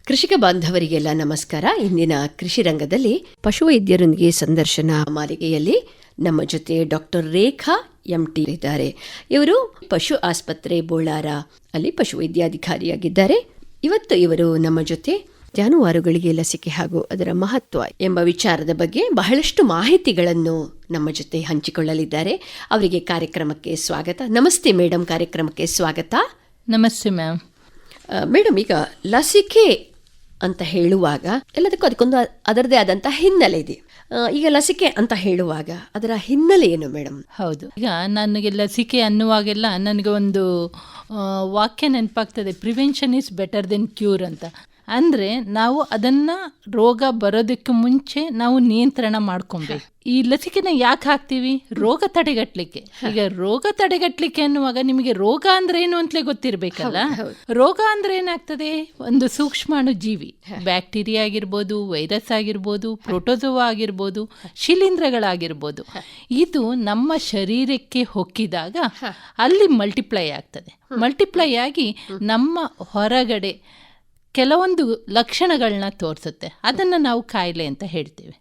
ಕೃಷಿಕ ಬಾಂಧವರಿಗೆಲ್ಲ ನಮಸ್ಕಾರ. ಇಂದಿನ ಕೃಷಿ ರಂಗದಲ್ಲಿ ಪಶುವೈದ್ಯರೊಂದಿಗೆ ಸಂದರ್ಶನ ಮಾಲಿಕೆಯಲ್ಲಿ ನಮ್ಮ ಜೊತೆ ಡಾಕ್ಟರ್ ರೇಖಾ MT ಇದ್ದಾರೆ. ಇವರು ಪಶು ಆಸ್ಪತ್ರೆ ಬೋಳಾರ ಅಲ್ಲಿ ಪಶುವೈದ್ಯಾಧಿಕಾರಿಯಾಗಿದ್ದಾರೆ. ಇವತ್ತು ಇವರು ನಮ್ಮ ಜೊತೆ ಜಾನುವಾರುಗಳಿಗೆ ಲಸಿಕೆ ಹಾಗೂ ಅದರ ಮಹತ್ವ ಎಂಬ ವಿಚಾರದ ಬಗ್ಗೆ ಬಹಳಷ್ಟು ಮಾಹಿತಿಗಳನ್ನು ನಮ್ಮ ಜೊತೆ ಹಂಚಿಕೊಳ್ಳಲಿದ್ದಾರೆ. ಅವರಿಗೆ ಕಾರ್ಯಕ್ರಮಕ್ಕೆ ಸ್ವಾಗತ. ನಮಸ್ತೆ ಮೇಡಮ್, ಕಾರ್ಯಕ್ರಮಕ್ಕೆ ಸ್ವಾಗತ. ನಮಸ್ತೆ ಮ್ಯಾಮ್. ಮೇಡಮ್, ಈಗ ಲಸಿಕೆ ಅಂತ ಹೇಳುವಾಗ ಎಲ್ಲದಕ್ಕೂ ಅದಕ್ಕೊಂದು ಅದರದೇ ಆದಂಥ ಹಿನ್ನೆಲೆ ಇದೆ. ಈಗ ಲಸಿಕೆ ಅಂತ ಹೇಳುವಾಗ ಅದರ ಹಿನ್ನೆಲೆ ಏನು ಮೇಡಮ್? ಹೌದು, ಈಗ ನನಗೆ ಲಸಿಕೆ ಅನ್ನುವಾಗೆಲ್ಲ ನನಗೆ ಒಂದು ವಾಕ್ಯ ನೆನಪಾಗ್ತದೆ, prevention is better then cure ಅಂತ. ಅಂದರೆ ನಾವು ಅದನ್ನು ರೋಗ ಬರೋದಕ್ಕೆ ಮುಂಚೆ ನಾವು ನಿಯಂತ್ರಣ ಮಾಡ್ಕೊಬೇಕು. ಈ ಲಸಿಕೆನ ಯಾಕೆ ಹಾಕ್ತೀವಿ? ರೋಗ ತಡೆಗಟ್ಟಲಿಕ್ಕೆ. ಈಗ ರೋಗ ತಡೆಗಟ್ಟಲಿಕ್ಕೆ ಅನ್ನುವಾಗ ನಿಮಗೆ ರೋಗ ಅಂದ್ರೆ ಏನು ಅಂತಲೇ ಗೊತ್ತಿರಬೇಕಲ್ಲ. ರೋಗ ಅಂದ್ರೆ ಏನಾಗ್ತದೆ? ಒಂದು ಸೂಕ್ಷ್ಮಾಣು ಜೀವಿ, ಬ್ಯಾಕ್ಟೀರಿಯಾ ಆಗಿರ್ಬೋದು, ವೈರಸ್ ಆಗಿರ್ಬೋದು, ಪ್ರೋಟೋಜೋವಾ ಆಗಿರ್ಬೋದು, ಶಿಲೀಂಧ್ರಗಳಾಗಿರ್ಬೋದು, ಇದು ನಮ್ಮ ಶರೀರಕ್ಕೆ ಹೊಕ್ಕಿದಾಗ ಅಲ್ಲಿ ಮಲ್ಟಿಪ್ಲೈ ಆಗ್ತದೆ. ಮಲ್ಟಿಪ್ಲೈ ಆಗಿ ನಮ್ಮ ಹೊರಗಡೆ ಕೆಲವೊಂದು ಲಕ್ಷಣಗಳನ್ನ ತೋರಿಸುತ್ತೆ. ಅದನ್ನು ನಾವು ಕಾಯಿಲೆ ಅಂತ ಹೇಳ್ತೇವೆ.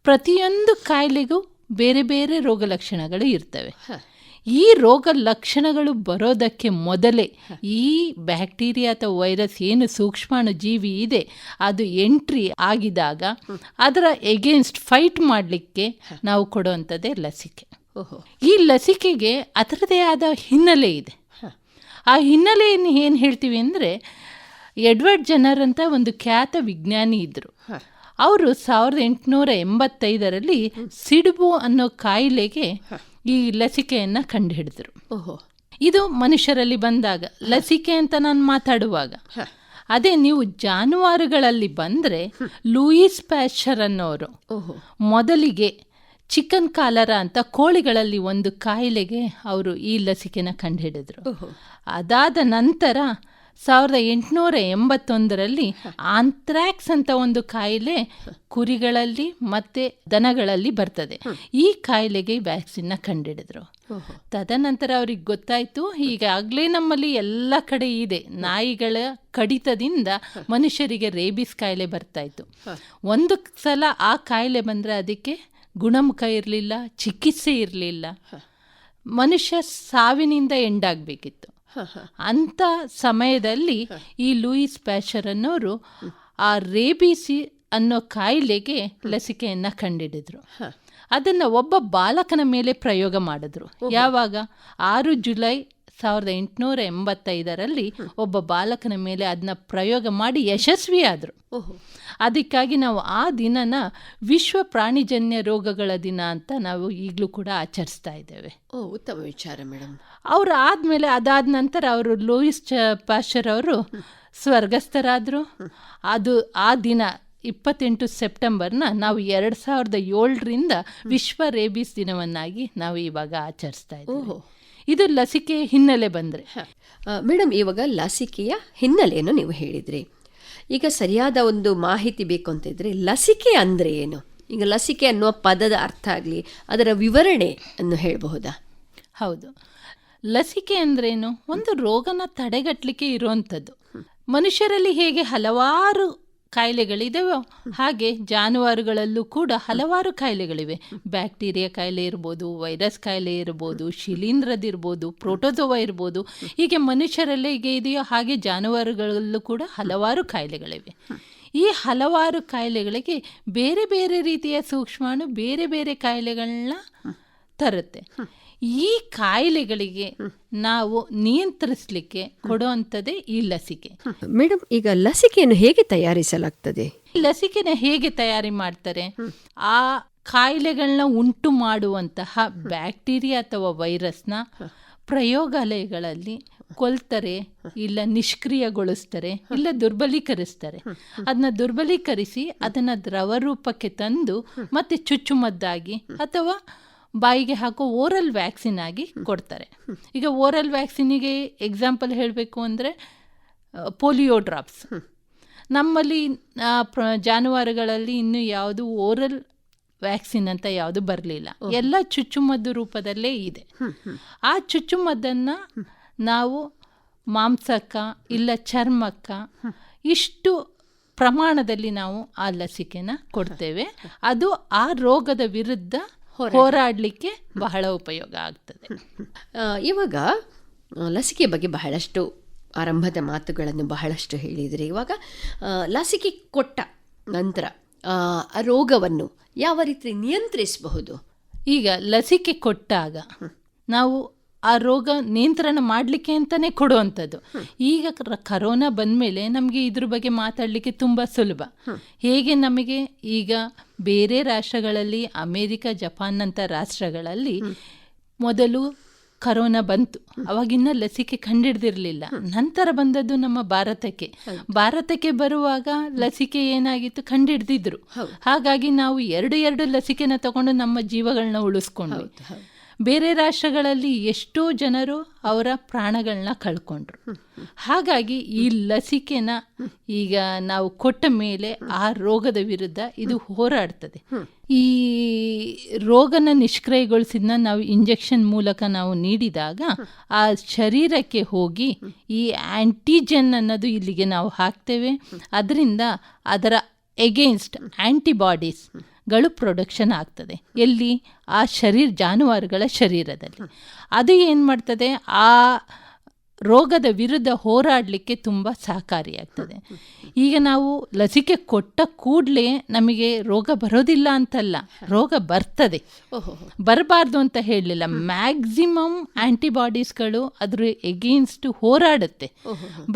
ಪ್ರತಿಯೊಂದು ಕಾಯಿಲೆಗೂ ಬೇರೆ ಬೇರೆ ರೋಗ ಲಕ್ಷಣಗಳು ಇರ್ತವೆ. ಈ ರೋಗ ಲಕ್ಷಣಗಳು ಬರೋದಕ್ಕೆ ಮೊದಲೇ ಈ ಬ್ಯಾಕ್ಟೀರಿಯಾ ಅಥವಾ ವೈರಸ್ ಏನು ಸೂಕ್ಷ್ಮಾಣು ಜೀವಿ ಇದೆ ಅದು ಎಂಟ್ರಿ ಆಗಿದಾಗ ಅದರ ಎಗೇನ್ಸ್ಟ್ ಫೈಟ್ ಮಾಡಲಿಕ್ಕೆ ನಾವು ಕೊಡುವಂಥದ್ದೇ ಲಸಿಕೆ. ಈ ಲಸಿಕೆಗೆ ಅದರದೇ ಆದ ಹಿನ್ನೆಲೆ ಇದೆ. ಆ ಹಿನ್ನೆಲೆಯನ್ನು ಏನು ಹೇಳ್ತೀವಿ ಅಂದರೆ, ಎಡ್ವರ್ಡ್ ಜನರ್ ಅಂತ ಒಂದು ಖ್ಯಾತ ವಿಜ್ಞಾನಿ ಇದ್ದರು. ಅವರು 1885ರಲ್ಲಿ ಸಿಡುಬು ಅನ್ನೋ ಕಾಯಿಲೆಗೆ ಈ ಲಸಿಕೆಯನ್ನು ಕಂಡುಹಿಡಿದರು. ಇದು ಮನುಷ್ಯರಲ್ಲಿ ಬಂದಾಗ, ಲಸಿಕೆ ಅಂತ ನಾನು ಮಾತಾಡುವಾಗ ಅದೇ ನೀವು ಜಾನುವಾರುಗಳಲ್ಲಿ ಬಂದರೆ ಲೂಯಿಸ್ ಪ್ಯಾಶ್ಚರ್ ಅನ್ನೋರು ಮೊದಲಿಗೆ ಚಿಕನ್ ಕಾಲರಾ ಅಂತ ಕೋಳಿಗಳಲ್ಲಿ ಒಂದು ಕಾಯಿಲೆಗೆ ಅವರು ಈ ಲಸಿಕೆನ ಕಂಡುಹಿಡಿದ್ರು. ಅದಾದ ನಂತರ 1881ರಲ್ಲಿ ಆಂಥ್ರಾಕ್ಸ್ ಅಂತ ಒಂದು ಕಾಯಿಲೆ ಕುರಿಗಳಲ್ಲಿ ಮತ್ತೆ ದನಗಳಲ್ಲಿ ಬರ್ತದೆ. ಈ ಕಾಯಿಲೆಗೆ ವ್ಯಾಕ್ಸಿನ್ನ ಕಂಡುಹಿಡಿದ್ರು. ತದನಂತರ ಅವ್ರಿಗೆ ಗೊತ್ತಾಯ್ತು, ಈಗಾಗಲೇ ನಮ್ಮಲ್ಲಿ ಎಲ್ಲ ಕಡೆ ಇದೆ, ನಾಯಿಗಳ ಕಡಿತದಿಂದ ಮನುಷ್ಯರಿಗೆ ರೇಬಿಸ್ ಕಾಯಿಲೆ ಬರ್ತಾಯಿತ್ತು. ಒಂದು ಸಲ ಆ ಕಾಯಿಲೆ ಬಂದರೆ ಅದಕ್ಕೆ ಗುಣಮುಖ ಇರಲಿಲ್ಲ, ಚಿಕಿತ್ಸೆ ಇರಲಿಲ್ಲ, ಮನುಷ್ಯ ಸಾವಿನಿಂದ ಎಂಡಾಗಬೇಕಿತ್ತು. ಅಂಥ ಸಮಯದಲ್ಲಿ ಈ ಲೂಯಿಸ್ ಪ್ಯಾಶ್ಚರ್ ಅನ್ನೋರು ಆ ರೇಬಿಸ್ ಅನ್ನೋ ಕಾಯಿಲೆಗೆ ಲಸಿಕೆಯನ್ನು ಕಂಡುಹಿಡಿದ್ರು. ಅದನ್ನು ಒಬ್ಬ ಬಾಲಕನ ಮೇಲೆ ಪ್ರಯೋಗ ಮಾಡಿದ್ರು. ಯಾವಾಗ? 6 ಜುಲೈ 1885ರಲ್ಲಿ ಒಬ್ಬ ಬಾಲಕನ ಮೇಲೆ ಅದನ್ನ ಪ್ರಯೋಗ ಮಾಡಿ ಯಶಸ್ವಿಯಾದರು. ಅದಕ್ಕಾಗಿ ನಾವು ಆ ದಿನನ ವಿಶ್ವ ಪ್ರಾಣಿಜನ್ಯ ರೋಗಗಳ ದಿನ ಅಂತ ನಾವು ಈಗಲೂ ಕೂಡ ಆಚರಿಸ್ತಾ ಇದ್ದೇವೆ. ಉತ್ತಮ ವಿಚಾರ ಮೇಡಮ್. ಅವರು ಆದಮೇಲೆ ಅದಾದ ನಂತರ ಅವರು ಲೂಯಿಸ್ ಪ್ಯಾಶ್ಚರ್ ಅವರು ಸ್ವರ್ಗಸ್ಥರಾದರು. ಅದು ಆ ದಿನ 28 ಸೆಪ್ಟೆಂಬರ್ನ ನಾವು 2007ರಿಂದ ವಿಶ್ವ ರೇಬಿಸ್ ದಿನವನ್ನಾಗಿ ನಾವು ಇವಾಗ ಆಚರಿಸ್ತಾ ಇದ್ದೇವೆ. ಇದು ಲಸಿಕೆ ಹಿನ್ನೆಲೆ ಬಂದರೆ. ಮೇಡಮ್, ಇವಾಗ ಲಸಿಕೆಯ ಹಿನ್ನೆಲೆಯನ್ನು ನೀವು ಹೇಳಿದ್ರಿ. ಈಗ ಸರಿಯಾದ ಒಂದು ಮಾಹಿತಿ ಬೇಕು ಅಂತ ಇದ್ರೆ ಲಸಿಕೆ ಅಂದರೆ ಏನು? ಈಗ ಲಸಿಕೆ ಅನ್ನುವ ಪದದ ಅರ್ಥ ಆಗಲಿ, ಅದರ ವಿವರಣೆ ಅನ್ನು ಹೇಳಬಹುದಾ? ಹೌದು, ಲಸಿಕೆ ಅಂದ್ರೇನು? ಒಂದು ರೋಗನ ತಡೆಗಟ್ಟಲಿಕ್ಕೆ ಇರುವಂಥದ್ದು. ಮನುಷ್ಯರಲ್ಲಿ ಹೇಗೆ ಹಲವಾರು ಕಾಯಿಲೆಗಳಿದ್ದಾವೆ, ಹಾಗೆ ಜಾನುವಾರುಗಳಲ್ಲೂ ಕೂಡ ಹಲವಾರು ಕಾಯಿಲೆಗಳಿವೆ. ಬ್ಯಾಕ್ಟೀರಿಯಾ ಕಾಯಿಲೆ ಇರ್ಬೋದು, ವೈರಸ್ ಕಾಯಿಲೆ ಇರ್ಬೋದು, ಶಿಲೀಂಧ್ರದಿರ್ಬೋದು, ಪ್ರೋಟೋಜೋವಾ ಇರ್ಬೋದು. ಹೀಗೆ ಮನುಷ್ಯರಲ್ಲೇ ಹೇಗೆ ಇದೆಯೋ ಹಾಗೆ ಜಾನುವಾರುಗಳಲ್ಲೂ ಕೂಡ ಹಲವಾರು ಕಾಯಿಲೆಗಳಿವೆ. ಈ ಹಲವಾರು ಕಾಯಿಲೆಗಳಿಗೆ ಬೇರೆ ಬೇರೆ ರೀತಿಯ ಸೂಕ್ಷ್ಮಾಣು ಬೇರೆ ಬೇರೆ ಕಾಯಿಲೆಗಳನ್ನ ತರುತ್ತೆ. ಈ ಕಾಯಿಲೆಗಳಿಗೆ ನಾವು ನಿಯಂತ್ರಿಸಲಿಕ್ಕೆ ಕೊಡುವಂಥದ್ದೇ ಈ ಲಸಿಕೆ. ಮೇಡಮ್, ಈಗ ಲಸಿಕೆಯನ್ನು ಹೇಗೆ ತಯಾರಿಸಲಾಗ್ತದೆ? ಲಸಿಕೆನ ಹೇಗೆ ತಯಾರಿ ಮಾಡ್ತಾರೆ? ಆ ಕಾಯಿಲೆಗಳನ್ನ ಉಂಟು ಮಾಡುವಂತಹ ಬ್ಯಾಕ್ಟೀರಿಯಾ ಅಥವಾ ವೈರಸ್ನ ಪ್ರಯೋಗಾಲಯಗಳಲ್ಲಿ ಕೊಲ್ತಾರೆ, ಇಲ್ಲ ನಿಷ್ಕ್ರಿಯಗೊಳಿಸ್ತಾರೆ, ಇಲ್ಲ ದುರ್ಬಲೀಕರಿಸ್ತಾರೆ. ಅದನ್ನ ದುರ್ಬಲೀಕರಿಸಿ ಅದನ್ನು ದ್ರವ ರೂಪಕ್ಕೆ ತಂದು ಮತ್ತೆ ಚುಚ್ಚುಮದ್ದಾಗಿ ಅಥವಾ ಬಾಯಿಗೆ ಹಾಕೋ ಓರಲ್ ವ್ಯಾಕ್ಸಿನ್ ಆಗಿ ಕೊಡ್ತಾರೆ. ಈಗ ಓರಲ್ ವ್ಯಾಕ್ಸಿನಿಗೆ ಎಕ್ಸಾಂಪಲ್ ಹೇಳಬೇಕು ಅಂದರೆ ಪೋಲಿಯೋ ಡ್ರಾಪ್ಸ್. ನಮ್ಮಲ್ಲಿ ಜಾನುವಾರುಗಳಲ್ಲಿ ಇನ್ನೂ ಯಾವುದು ಓರಲ್ ವ್ಯಾಕ್ಸಿನ್ ಅಂತ ಯಾವುದು ಬರಲಿಲ್ಲ, ಎಲ್ಲ ಚುಚ್ಚುಮದ್ದು ರೂಪದಲ್ಲೇ ಇದೆ. ಆ ಚುಚ್ಚುಮದ್ದನ್ನು ನಾವು ಮಾಂಸಕ್ಕ ಇಲ್ಲ ಚರ್ಮಕ್ಕ ಇಷ್ಟು ಪ್ರಮಾಣದಲ್ಲಿ ನಾವು ಆ ಲಸಿಕೆನ ಕೊಡ್ತೇವೆ. ಅದು ಆ ರೋಗದ ವಿರುದ್ಧ ಹೋರಾಡಲಿಕ್ಕೆ ಬಹಳ ಉಪಯೋಗ ಆಗ್ತದೆ. ಇವಾಗ ಲಸಿಕೆ ಬಗ್ಗೆ ಬಹಳಷ್ಟು ಆರಂಭದ ಮಾತುಗಳನ್ನು ಬಹಳಷ್ಟು ಹೇಳಿದರೆ, ಇವಾಗ ಲಸಿಕೆ ಕೊಟ್ಟ ನಂತರ ಆ ರೋಗವನ್ನು ಯಾವ ರೀತಿ ನಿಯಂತ್ರಿಸಬಹುದು? ಈಗ ಲಸಿಕೆ ಕೊಟ್ಟಾಗ ನಾವು ಆ ರೋಗ ನಿಯಂತ್ರಣ ಮಾಡಲಿಕ್ಕೆ ಅಂತಲೇ ಕೊಡುವಂಥದ್ದು. ಈಗ ಕರೋನಾ ಬಂದಮೇಲೆ ನಮಗೆ ಇದ್ರ ಬಗ್ಗೆ ಮಾತಾಡಲಿಕ್ಕೆ ತುಂಬ ಸುಲಭ. ಹೇಗೆ ನಮಗೆ ಈಗ ಬೇರೆ ರಾಷ್ಟ್ರಗಳಲ್ಲಿ, ಅಮೇರಿಕ, ಜಪಾನ್ನಂಥ ರಾಷ್ಟ್ರಗಳಲ್ಲಿ ಮೊದಲು ಕರೋನಾ ಬಂತು, ಅವಾಗಿನ್ನ ಲಸಿಕೆ ಕಂಡಿಡ್ದಿರಲಿಲ್ಲ. ನಂತರ ಬಂದದ್ದು ನಮ್ಮ ಭಾರತಕ್ಕೆ ಬರುವಾಗ ಲಸಿಕೆ ಏನಾಗಿತ್ತು, ಕಂಡಿಡ್ದಿದ್ರು. ಹಾಗಾಗಿ ನಾವು ಎರಡು ಲಸಿಕೆನ ತಗೊಂಡು ನಮ್ಮ ಜೀವಗಳನ್ನ ಉಳಿಸ್ಕೊಂಡ್ವಿ. ಬೇರೆ ರಾಷ್ಟ್ರಗಳಲ್ಲಿ ಎಷ್ಟೋ ಜನರು ಅವರ ಪ್ರಾಣಗಳನ್ನ ಕಳ್ಕೊಂಡ್ರು. ಹಾಗಾಗಿ ಈ ಲಸಿಕೆನ ಈಗ ನಾವು ಕೊಟ್ಟ ಮೇಲೆ ಆ ರೋಗದ ವಿರುದ್ಧ ಇದು ಹೋರಾಡ್ತದೆ. ಈ ರೋಗನ ನಿಷ್ಕ್ರಿಯಗೊಳಿಸಿದ್ನ ನಾವು ಇಂಜೆಕ್ಷನ್ ಮೂಲಕ ನಾವು ನೀಡಿದಾಗ ಆ ಶರೀರಕ್ಕೆ ಹೋಗಿ ಈ ಆಂಟಿಜೆನ್ ಅನ್ನೋದು ಇಲ್ಲಿಗೆ ನಾವು ಹಾಕ್ತೇವೆ. ಅದರಿಂದ ಅದರ ಎಗೇನ್ಸ್ಟ್ ಆಂಟಿಬಾಡೀಸ್ ಗಳು ಪ್ರೊಡಕ್ಷನ್ ಆಗ್ತದೆ. ಎಲ್ಲಿ? ಆ ಜಾನುವಾರುಗಳ ಶರೀರದಲ್ಲಿ. ಅದು ಏನು ಮಾಡ್ತದೆ, ಆ ರೋಗದ ವಿರುದ್ಧ ಹೋರಾಡಲಿಕ್ಕೆ ತುಂಬ ಸಹಕಾರಿಯಾಗ್ತದೆ. ಈಗ ನಾವು ಲಸಿಕೆ ಕೊಟ್ಟ ಕೂಡಲೇ ನಮಗೆ ರೋಗ ಬರೋದಿಲ್ಲ ಅಂತಲ್ಲ, ರೋಗ ಬರ್ತದೆ. ಬರಬಾರ್ದು ಅಂತ ಹೇಳಲಿಲ್ಲ. ಮ್ಯಾಕ್ಸಿಮಮ್ ಆಂಟಿಬಾಡೀಸ್ಗಳು ಅದ್ರ ಎಗೇನ್ಸ್ಟ್ ಹೋರಾಡುತ್ತೆ.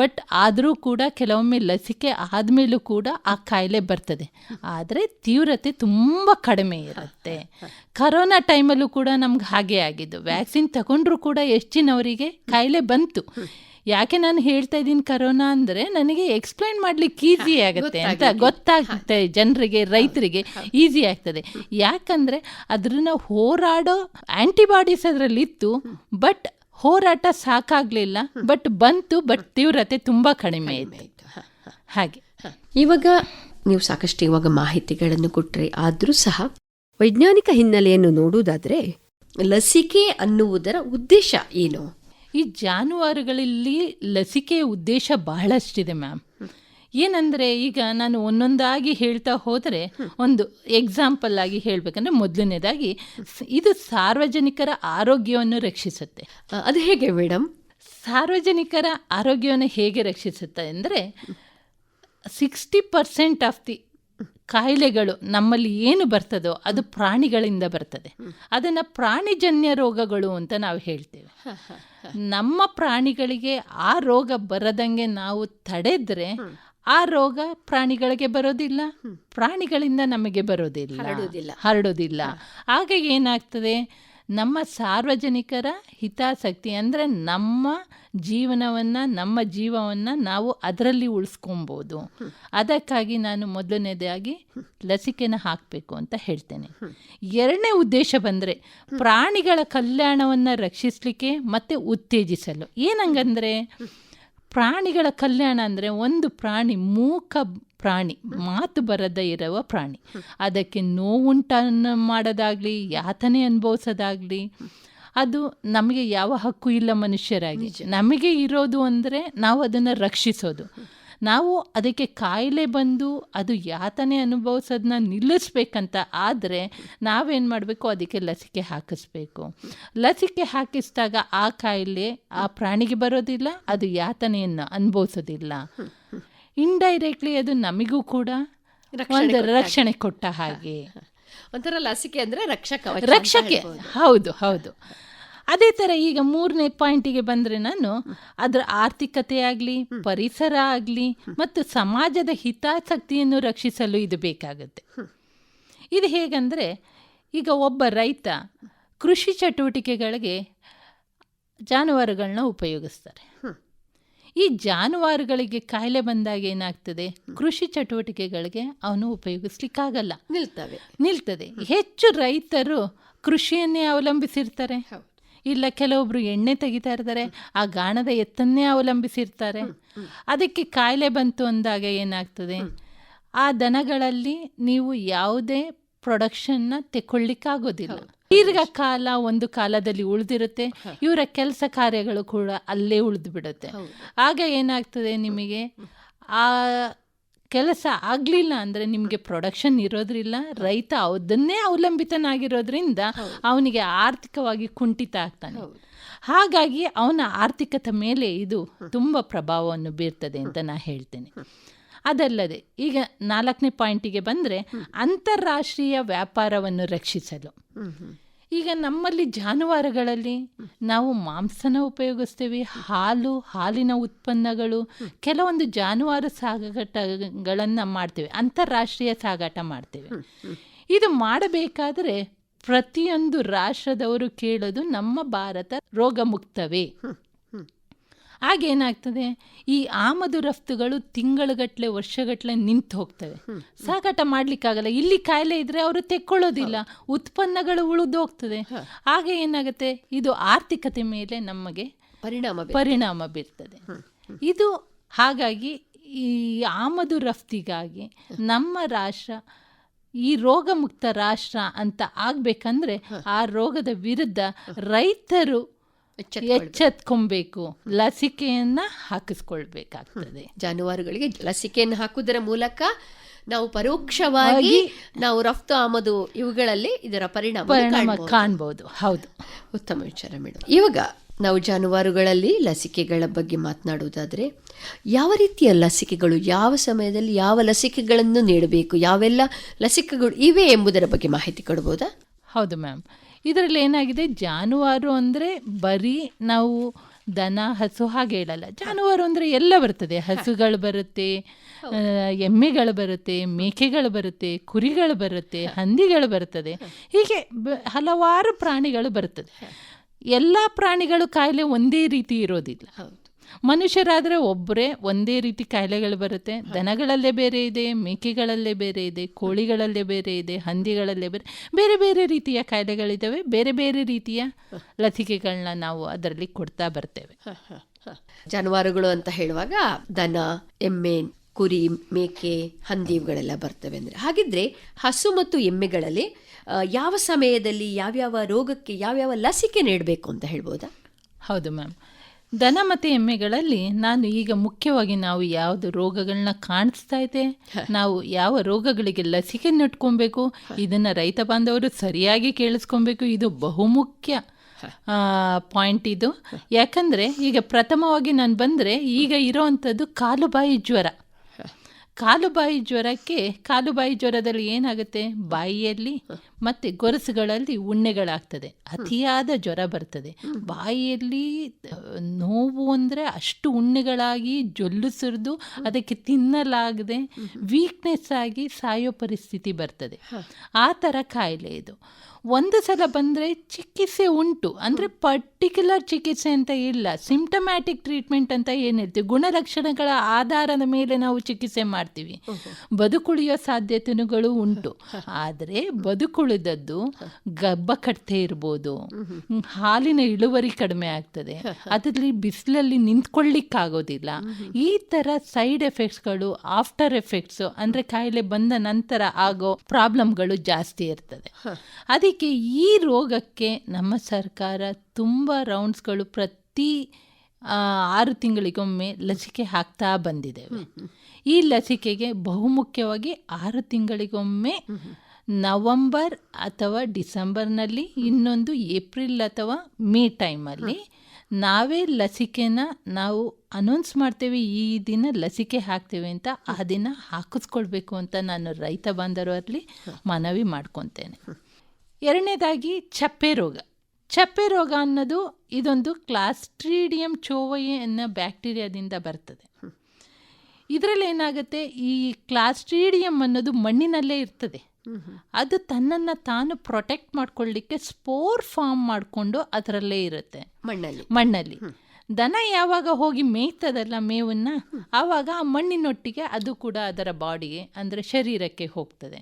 ಬಟ್ ಆದರೂ ಕೂಡ ಕೆಲವೊಮ್ಮೆ ಲಸಿಕೆ ಆದಮೇಲೂ ಕೂಡ ಆ ಕಾಯಿಲೆ ಬರ್ತದೆ. ಆದರೆ ತೀವ್ರತೆ ತುಂಬ ಕಡಿಮೆ ಇರುತ್ತೆ. ಕರೋನಾ ಟೈಮಲ್ಲೂ ಕೂಡ ನಮ್ಗೆ ಹಾಗೆ ಆಗಿದ್ದು. ವ್ಯಾಕ್ಸಿನ್ ತಗೊಂಡ್ರೂ ಕೂಡ ಹೆಚ್ಚಿನವರಿಗೆ ಕಾಯಿಲೆ ಬಂತು. ಯಾಕೆ ನಾನು ಹೇಳ್ತಾ ಇದ್ದೀನಿ ಕರೋನಾ ಅಂದರೆ, ನನಗೆ ಎಕ್ಸ್ಪ್ಲೈನ್ ಮಾಡ್ಲಿಕ್ಕೆ ಈಸಿ ಆಗುತ್ತೆ ಅಂತ ಗೊತ್ತಾಗುತ್ತೆ ಜನರಿಗೆ, ರೈತರಿಗೆ ಈಸಿ ಆಗ್ತದೆ. ಯಾಕಂದರೆ ಅದನ್ನ ಹೋರಾಡೋ ಆಂಟಿಬಾಡೀಸ್ ಅದರಲ್ಲಿತ್ತು. ಬಟ್ ಹೋರಾಟ ಸಾಕಾಗಲಿಲ್ಲ. ಬಟ್ ಬಂತು. ಬಟ್ ತೀವ್ರತೆ ತುಂಬ ಕಡಿಮೆ ಇತ್ತು. ಹಾಗೆ ಇವಾಗ ನೀವು ಸಾಕಷ್ಟು ಇವಾಗ ಮಾಹಿತಿಗಳನ್ನು ಕೊಟ್ಟರೆ, ಆದರೂ ಸಹ ವೈಜ್ಞಾನಿಕ ಹಿನ್ನೆಲೆಯನ್ನು ನೋಡುವುದಾದರೆ ಲಸಿಕೆ ಅನ್ನುವುದರ ಉದ್ದೇಶ ಏನು? ಈ ಜಾನುವಾರುಗಳಲ್ಲಿ ಲಸಿಕೆಯ ಉದ್ದೇಶ ಬಹಳಷ್ಟಿದೆ ಮ್ಯಾಮ್. ಏನಂದರೆ, ಈಗ ನಾನು ಒಂದೊಂದಾಗಿ ಹೇಳ್ತಾ ಹೋದರೆ, ಒಂದು ಎಕ್ಸಾಂಪಲ್ ಆಗಿ ಹೇಳಬೇಕಂದ್ರೆ, ಮೊದಲನೇದಾಗಿ ಇದು ಸಾರ್ವಜನಿಕರ ಆರೋಗ್ಯವನ್ನು ರಕ್ಷಿಸುತ್ತೆ. ಅದು ಹೇಗೆ ಮೇಡಮ್? ಸಾರ್ವಜನಿಕರ ಆರೋಗ್ಯವನ್ನು ಹೇಗೆ ರಕ್ಷಿಸುತ್ತೆ ಅಂದರೆ, 60% ಆಫ್ ದಿ ಕಾಯಿಲೆಗಳು ನಮ್ಮಲ್ಲಿ ಏನು ಬರ್ತದೋ ಅದು ಪ್ರಾಣಿಗಳಿಂದ ಬರ್ತದೆ. ಅದನ್ನು ಪ್ರಾಣಿಜನ್ಯ ರೋಗಗಳು ಅಂತ ನಾವು ಹೇಳ್ತೇವೆ. ನಮ್ಮ ಪ್ರಾಣಿಗಳಿಗೆ ಆ ರೋಗ ಬರದಂಗೆ ನಾವು ತಡೆದ್ರೆ ಆ ರೋಗ ಪ್ರಾಣಿಗಳಿಗೆ ಬರೋದಿಲ್ಲ, ಪ್ರಾಣಿಗಳಿಂದ ನಮಗೆ ಹರಡೋದಿಲ್ಲ. ಆಗ ಏನಾಗ್ತದೆ, ನಮ್ಮ ಸಾರ್ವಜನಿಕರ ಹಿತಾಸಕ್ತಿ ಅಂದರೆ ನಮ್ಮ ಜೀವನವನ್ನು, ನಮ್ಮ ಜೀವವನ್ನು ನಾವು ಅದರಲ್ಲಿ ಉಳಿಸ್ಕೊಬೋದು. ಅದಕ್ಕಾಗಿ ನಾನು ಮೊದಲನೇದಾಗಿ ಲಸಿಕೆನ ಹಾಕಬೇಕು ಅಂತ ಹೇಳ್ತೇನೆ. ಎರಡನೇ ಉದ್ದೇಶ ಬಂದರೆ ಪ್ರಾಣಿಗಳ ಕಲ್ಯಾಣವನ್ನು ರಕ್ಷಿಸಲಿಕ್ಕೆ ಮತ್ತು ಉತ್ತೇಜಿಸಲು. ಏನಂಗಂದರೆ, ಪ್ರಾಣಿಗಳ ಕಲ್ಯಾಣ ಅಂದರೆ, ಒಂದು ಪ್ರಾಣಿ ಮೂಕ ಪ್ರಾಣಿ, ಮಾತು ಬರದೇ ಇರುವ ಪ್ರಾಣಿ, ಅದಕ್ಕೆ ನೋವುಂಟನ್ನು ಮಾಡೋದಾಗಲಿ, ಯಾತನೆ ಅನುಭವಿಸೋದಾಗಲಿ, ಅದು ನಮಗೆ ಯಾವ ಹಕ್ಕು ಇಲ್ಲ ಮನುಷ್ಯರಾಗಿ. ನಮಗೆ ಇರೋದು ಅಂದರೆ ನಾವು ಅದನ್ನು ರಕ್ಷಿಸೋದು. ನಾವು ಅದಕ್ಕೆ ಕಾಯಿಲೆ ಬಂದು ಅದು ಯಾತನೆ ಅನುಭವಿಸೋದನ್ನ ನಿಲ್ಲಿಸ್ಬೇಕಂತ ಆದರೆ ನಾವೇನು ಮಾಡಬೇಕು, ಅದಕ್ಕೆ ಲಸಿಕೆ ಹಾಕಿಸ್ಬೇಕು. ಲಸಿಕೆ ಹಾಕಿಸಿದಾಗ ಆ ಕಾಯಿಲೆ ಆ ಪ್ರಾಣಿಗೆ ಬರೋದಿಲ್ಲ, ಅದು ಯಾತನೆಯನ್ನು ಅನುಭವಿಸೋದಿಲ್ಲ. ಇಂಡೈರೆಕ್ಟ್ಲಿ ಅದು ನಮಗೂ ಕೂಡ ಒಂದು ರಕ್ಷಣೆ ಕೊಟ್ಟ ಹಾಗೆ. ಒಂಥರ ಲಸಿಕೆ ಅಂದರೆ ರಕ್ಷಕೆ. ಹೌದು. ಅದೇ ಥರ ಈಗ ಮೂರನೇ ಪಾಯಿಂಟಿಗೆ ಬಂದರೆ, ನಾನು ಅದರ ಆರ್ಥಿಕತೆ ಆಗಲಿ, ಪರಿಸರ ಆಗಲಿ ಮತ್ತು ಸಮಾಜದ ಹಿತಾಸಕ್ತಿಯನ್ನು ರಕ್ಷಿಸಲು ಇದು ಬೇಕಾಗುತ್ತೆ. ಇದು ಹೇಗಂದರೆ, ಈಗ ಒಬ್ಬ ರೈತ ಕೃಷಿ ಚಟುವಟಿಕೆಗಳಿಗೆ ಜಾನುವಾರುಗಳನ್ನ ಉಪಯೋಗಿಸ್ತಾರೆ. ಈ ಜಾನುವಾರುಗಳಿಗೆ ಕಾಯಿಲೆ ಬಂದಾಗ ಏನಾಗ್ತದೆ, ಕೃಷಿ ಚಟುವಟಿಕೆಗಳಿಗೆ ಅವನು ಉಪಯೋಗಿಸ್ಲಿಕ್ಕಾಗಲ್ಲ, ನಿಲ್ತದೆ. ಹೆಚ್ಚು ರೈತರು ಕೃಷಿಯನ್ನೇ ಅವಲಂಬಿಸಿರ್ತಾರೆ. ಇಲ್ಲ, ಕೆಲವೊಬ್ರು ಎಣ್ಣೆ ತೆಗಿತಾ ಇರ್ತಾರೆ, ಆ ಗಾಣದ ಎತ್ತನ್ನೇ ಅವಲಂಬಿಸಿರ್ತಾರೆ. ಅದಕ್ಕೆ ಕಾಯಿಲೆ ಬಂತು ಅಂದಾಗ ಏನಾಗ್ತದೆ, ಆ ದನಗಳಲ್ಲಿ ನೀವು ಯಾವುದೇ ಪ್ರೊಡಕ್ಷನ್ನ ತೆಕ್ಕೊಳ್ಳಿಕ್ಕಾಗೋದಿಲ್ಲ. ದೀರ್ಘಕಾಲ ಒಂದು ಕಾಲದಲ್ಲಿ ಉಳಿದಿರುತ್ತೆ. ಇವರ ಕೆಲಸ ಕಾರ್ಯಗಳು ಕೂಡ ಅಲ್ಲೇ ಉಳಿದು ಬಿಡುತ್ತೆ. ಆಗ ಏನಾಗ್ತದೆ, ನಿಮಗೆ ಆ ಕೆಲಸ ಆಗಲಿಲ್ಲ ಅಂದರೆ ನಿಮಗೆ ಪ್ರೊಡಕ್ಷನ್ ಇರೋದ್ರಿಲ್ಲ, ರೈತ ಅದನ್ನೇ ಅವಲಂಬಿತನಾಗಿರೋದ್ರಿಂದ ಅವನಿಗೆ ಆರ್ಥಿಕವಾಗಿ ಕುಂಠಿತ ಆಗ್ತಾನೆ. ಹಾಗಾಗಿ ಅವನ ಆರ್ಥಿಕತೆ ಮೇಲೆ ಇದು ತುಂಬ ಪ್ರಭಾವವನ್ನು ಬೀರ್ತದೆ ಅಂತ ನಾನು ಹೇಳ್ತೇನೆ. ಅದಲ್ಲದೆ ಈಗ 4ನೇ ಪಾಯಿಂಟಿಗೆ ಬಂದರೆ, ಅಂತಾರಾಷ್ಟ್ರೀಯ ವ್ಯಾಪಾರವನ್ನು ರಕ್ಷಿಸಲು ಈಗ ನಮ್ಮಲ್ಲಿ ಜಾನುವಾರುಗಳಲ್ಲಿ ನಾವು ಮಾಂಸನ ಉಪಯೋಗಿಸ್ತೇವೆ, ಹಾಲಿನ ಉತ್ಪನ್ನಗಳು, ಕೆಲವೊಂದು ಜಾನುವಾರು ಸಾಗಾಟಗಳನ್ನು ಮಾಡ್ತೇವೆ, ಅಂತಾರಾಷ್ಟ್ರೀಯ ಸಾಗಾಟ ಮಾಡ್ತೇವೆ. ಇದು ಮಾಡಬೇಕಾದ್ರೆ ಪ್ರತಿಯೊಂದು ರಾಷ್ಟ್ರದವರು ಕೇಳೋದು ನಮ್ಮ ಭಾರತ ರೋಗಮುಕ್ತವೇ. ಆಗೇನಾಗ್ತದೆ, ಈ ಆಮದು ರಫ್ತುಗಳು ತಿಂಗಳುಗಟ್ಟಲೆ ವರ್ಷಗಟ್ಟಲೆ ನಿಂತು ಹೋಗ್ತವೆ, ಸಾಗಾಟ ಮಾಡ್ಲಿಕ್ಕಾಗಲ್ಲ. ಇಲ್ಲಿ ಕಾಯಿಲೆ ಇದ್ರೆ ಅವರು ತೆಕ್ಕೊಳ್ಳೋದಿಲ್ಲ, ಉತ್ಪನ್ನಗಳು ಉಳಿದೋಗ್ತದೆ. ಆಗ ಏನಾಗುತ್ತೆ, ಇದು ಆರ್ಥಿಕತೆ ಮೇಲೆ ನಮಗೆ ಪರಿಣಾಮ ಬೀರ್ತದೆ. ಇದು ಹಾಗಾಗಿ ಈ ಆಮದು ರಫ್ತಿಗಾಗಿ ನಮ್ಮ ರಾಷ್ಟ್ರ ಈ ರೋಗಮುಕ್ತ ರಾಷ್ಟ್ರ ಅಂತ ಆಗ್ಬೇಕಂದ್ರೆ ಆ ರೋಗದ ವಿರುದ್ಧ ರೈತರು ಎಚ್ಚೆತ್ಕೊಬೇಕು, ಲಸಿಕೆಯನ್ನ ಹಾಕಿಸ್ಕೊಳ್ಬೇಕಾಗ್ತದೆ. ಜಾನುವಾರುಗಳಿಗೆ ಲಸಿಕೆಯನ್ನು ಹಾಕುವುದರ ಮೂಲಕ ನಾವು ಪರೋಕ್ಷವಾಗಿ ನಾವು ರಫ್ತು ಆಮದು ಇವುಗಳಲ್ಲಿ ಇದರ ಪರಿಣಾಮ ಕಾಣ್ಬೋದು. ಹೌದು, ಉತ್ತಮ ವಿಚಾರ ಮೇಡಮ್. ಇವಾಗ ನಾವು ಜಾನುವಾರುಗಳಲ್ಲಿ ಲಸಿಕೆಗಳ ಬಗ್ಗೆ ಮಾತನಾಡುವುದಾದರೆ, ಯಾವ ರೀತಿಯ ಲಸಿಕೆಗಳು, ಯಾವ ಸಮಯದಲ್ಲಿ ಯಾವ ಲಸಿಕೆಗಳನ್ನು ನೀಡಬೇಕು, ಯಾವೆಲ್ಲ ಲಸಿಕೆಗಳು ಇವೆ ಎಂಬುದರ ಬಗ್ಗೆ ಮಾಹಿತಿ ಕೊಡ್ಬೋದಾ? ಹೌದು ಮ್ಯಾಮ್. ಇದರಲ್ಲಿ ಏನಾಗಿದೆ, ಜಾನುವಾರು ಅಂದರೆ ಬರೀ ನಾವು ದನ ಹಸು ಹಾಗೆ ಹೇಳಲ್ಲ. ಜಾನುವಾರು ಅಂದರೆ ಎಲ್ಲ ಬರ್ತದೆ. ಹಸುಗಳು ಬರುತ್ತೆ, ಎಮ್ಮೆಗಳು ಬರುತ್ತೆ, ಮೇಕೆಗಳು ಬರುತ್ತೆ, ಕುರಿಗಳು ಬರುತ್ತೆ, ಹಂದಿಗಳು ಬರ್ತದೆ, ಹೀಗೆ ಹಲವಾರು ಪ್ರಾಣಿಗಳು ಬರ್ತದೆ. ಎಲ್ಲ ಪ್ರಾಣಿಗಳು ಕಾಯಿಲೆ ಒಂದೇ ರೀತಿ ಇರೋದಿಲ್ಲ. ಮನುಷ್ಯರಾದರೆ ಒಬ್ಬರೇ ಒಂದೇ ರೀತಿ ಕಾಯಿಲೆಗಳು ಬರುತ್ತೆ. ದನಗಳಲ್ಲೇ ಬೇರೆ ಇದೆ, ಮೇಕೆಗಳಲ್ಲೇ ಬೇರೆ ಇದೆ, ಕೋಳಿಗಳಲ್ಲೇ ಬೇರೆ ಇದೆ, ಹಂದಿಗಳಲ್ಲೇ ಬೇರೆ ಬೇರೆ ರೀತಿಯ ಕಾಯಿಲೆಗಳಿದ್ದಾವೆ. ಬೇರೆ ಬೇರೆ ರೀತಿಯ ಲಸಿಕೆಗಳನ್ನ ನಾವು ಅದರಲ್ಲಿ ಕೊಡ್ತಾ ಬರ್ತೇವೆ. ಜಾನುವಾರುಗಳು ಅಂತ ಹೇಳುವಾಗ ದನ, ಎಮ್ಮೆ, ಕುರಿ, ಮೇಕೆ, ಹಂದಿ ಇವುಗಳೆಲ್ಲ ಬರ್ತವೆ ಅಂದರೆ, ಹಾಗಿದ್ರೆ ಹಸು ಮತ್ತು ಎಮ್ಮೆಗಳಲ್ಲಿ ಯಾವ ಸಮಯದಲ್ಲಿ ಯಾವ್ಯಾವ ರೋಗಕ್ಕೆ ಯಾವ್ಯಾವ ಲಸಿಕೆ ನೀಡಬೇಕು ಅಂತ ಹೇಳ್ಬೋದಾ? ಹೌದು ಮ್ಯಾಮ್. ದನ ಮತ್ತು ಎಮ್ಮೆಗಳಲ್ಲಿ ನಾನು ಈಗ ಮುಖ್ಯವಾಗಿ ನಾವು ಯಾವುದು ರೋಗಗಳನ್ನ ಕಾಣಿಸ್ತಾ ಇದೆ, ನಾವು ಯಾವ ರೋಗಗಳಿಗೆ ಲಸಿಕೆ ನೆಟ್ಕೊಬೇಕು, ಇದನ್ನು ರೈತ ಬಾಂಧವರು ಸರಿಯಾಗಿ ಕೇಳಿಸ್ಕೊಬೇಕು. ಇದು ಬಹುಮುಖ್ಯ ಪಾಯಿಂಟ್ ಇದು. ಯಾಕಂದರೆ ಈಗ ಪ್ರಥಮವಾಗಿ ನಾನು ಬಂದರೆ, ಈಗ ಇರೋವಂಥದ್ದು ಕಾಲುಬಾಯಿ ಜ್ವರ. ಕಾಲುಬಾಯಿ ಜ್ವರದಲ್ಲಿ ಏನಾಗುತ್ತೆ, ಬಾಯಿಯಲ್ಲಿ ಮತ್ತು ಗೊರಸುಗಳಲ್ಲಿ ಉಣ್ಣೆಗಳಾಗ್ತದೆ, ಅತಿಯಾದ ಜ್ವರ ಬರ್ತದೆ. ಬಾಯಿಯಲ್ಲಿ ನೋವು ಅಂದರೆ ಅಷ್ಟು ಉಣ್ಣೆಗಳಾಗಿ ಜೊಲ್ಲು ಸುರಿದು ಅದಕ್ಕೆ ತಿನ್ನಲಾಗದೆ ವೀಕ್ನೆಸ್ ಆಗಿ ಸಾಯೋ ಪರಿಸ್ಥಿತಿ ಬರ್ತದೆ. ಆ ಥರ ಕಾಯಿಲೆ ಇದು. ಒಂದು ಸಲ ಬಂದರೆ ಚಿಕಿತ್ಸೆ ಉಂಟು, ಅಂದರೆ ಪರ್ಟಿಕ್ಯುಲರ್ ಚಿಕಿತ್ಸೆ ಅಂತ ಇಲ್ಲ, ಸಿಂಪ್ಟಮ್ಯಾಟಿಕ್ ಟ್ರೀಟ್ಮೆಂಟ್ ಅಂತ ಏನು ಹೇಳ್ತೀವಿ, ಗುಣಲಕ್ಷಣಗಳ ಆಧಾರದ ಮೇಲೆ ನಾವು ಚಿಕಿತ್ಸೆ ಮಾಡ್ತೀವಿ. ಬದುಕುಳಿಯೋ ಸಾಧ್ಯತೆಗಳು ಉಂಟು. ಆದರೆ ಬದುಕುಳಿದದ್ದು ಗರ್ಭ ಕಟ್ಟದೆ ಇರ್ಬೋದು, ಹಾಲಿನ ಇಳುವರಿ ಕಡಿಮೆ ಆಗ್ತದೆ, ಅದರಲ್ಲಿ ಬಿಸಿಲಲ್ಲಿ ನಿಂತ್ಕೊಳ್ಳಿಕ್ಕಾಗೋದಿಲ್ಲ. ಈ ಥರ ಸೈಡ್ ಎಫೆಕ್ಟ್ಸ್ಗಳು, ಆಫ್ಟರ್ ಎಫೆಕ್ಟ್ಸು, ಅಂದರೆ ಕಾಯಿಲೆ ಬಂದ ನಂತರ ಆಗೋ ಪ್ರಾಬ್ಲಮ್ಗಳು ಜಾಸ್ತಿ ಇರ್ತದೆ. ಅದಕ್ಕೆ ಈ ರೋಗಕ್ಕೆ ನಮ್ಮ ಸರ್ಕಾರ ತುಂಬ ರೌಂಡ್ಸ್ಗಳು ಪ್ರತಿ 6 ತಿಂಗಳಿಗೊಮ್ಮೆ ಲಸಿಕೆ ಹಾಕ್ತಾ ಬಂದಿದ್ದೇವೆ. ಈ ಲಸಿಕೆಗೆ ಬಹುಮುಖ್ಯವಾಗಿ 6 ತಿಂಗಳಿಗೊಮ್ಮೆ ನವಂಬರ್ ಅಥವಾ ಡಿಸೆಂಬರ್ನಲ್ಲಿ, ಇನ್ನೊಂದು ಏಪ್ರಿಲ್ ಅಥವಾ ಮೇ ಟೈಮಲ್ಲಿ ನಾವೇ ಲಸಿಕೆನ ನಾವು ಅನೌನ್ಸ್ ಮಾಡ್ತೇವೆ, ಈ ದಿನ ಲಸಿಕೆ ಹಾಕ್ತೇವೆ ಅಂತ. ಆ ದಿನ ಹಾಕಿಸ್ಕೊಳ್ಬೇಕು ಅಂತ ನಾನು ರೈತ ಬಾಂಧವರಲ್ಲಿ ಮನವಿ ಮಾಡ್ಕೊತೇನೆ. ಎರಡನೇದಾಗಿ ಚಪ್ಪೆ ರೋಗ ಅನ್ನೋದು ಇದೊಂದು ಕ್ಲಾಸ್ಟ್ರೀಡಿಯಂ ಚೋವಯೆ ಅನ್ನೋ ಬ್ಯಾಕ್ಟೀರಿಯಾದಿಂದ ಬರ್ತದೆ. ಇದರಲ್ಲಿ ಏನಾಗುತ್ತೆ, ಈ ಕ್ಲಾಸ್ಟ್ರೀಡಿಯಂ ಅನ್ನೋದು ಮಣ್ಣಿನಲ್ಲೇ ಇರ್ತದೆ. ಅದು ತನ್ನನ್ನು ತಾನು ಪ್ರೊಟೆಕ್ಟ್ ಮಾಡ್ಕೊಳ್ಳಿಕ್ಕೆ ಸ್ಪೋರ್ ಫಾರ್ಮ್ ಮಾಡಿಕೊಂಡು ಅದರಲ್ಲೇ ಇರುತ್ತೆ ಮಣ್ಣಲ್ಲಿ. ದನ ಯಾವಾಗ ಹೋಗಿ ಮೇಯ್ತದಲ್ಲ ಮೇವನ್ನು, ಆವಾಗ ಆ ಮಣ್ಣಿನೊಟ್ಟಿಗೆ ಅದು ಕೂಡ ಅದರ ಬಾಡಿಗೆ ಅಂದರೆ ಶರೀರಕ್ಕೆ ಹೋಗ್ತದೆ.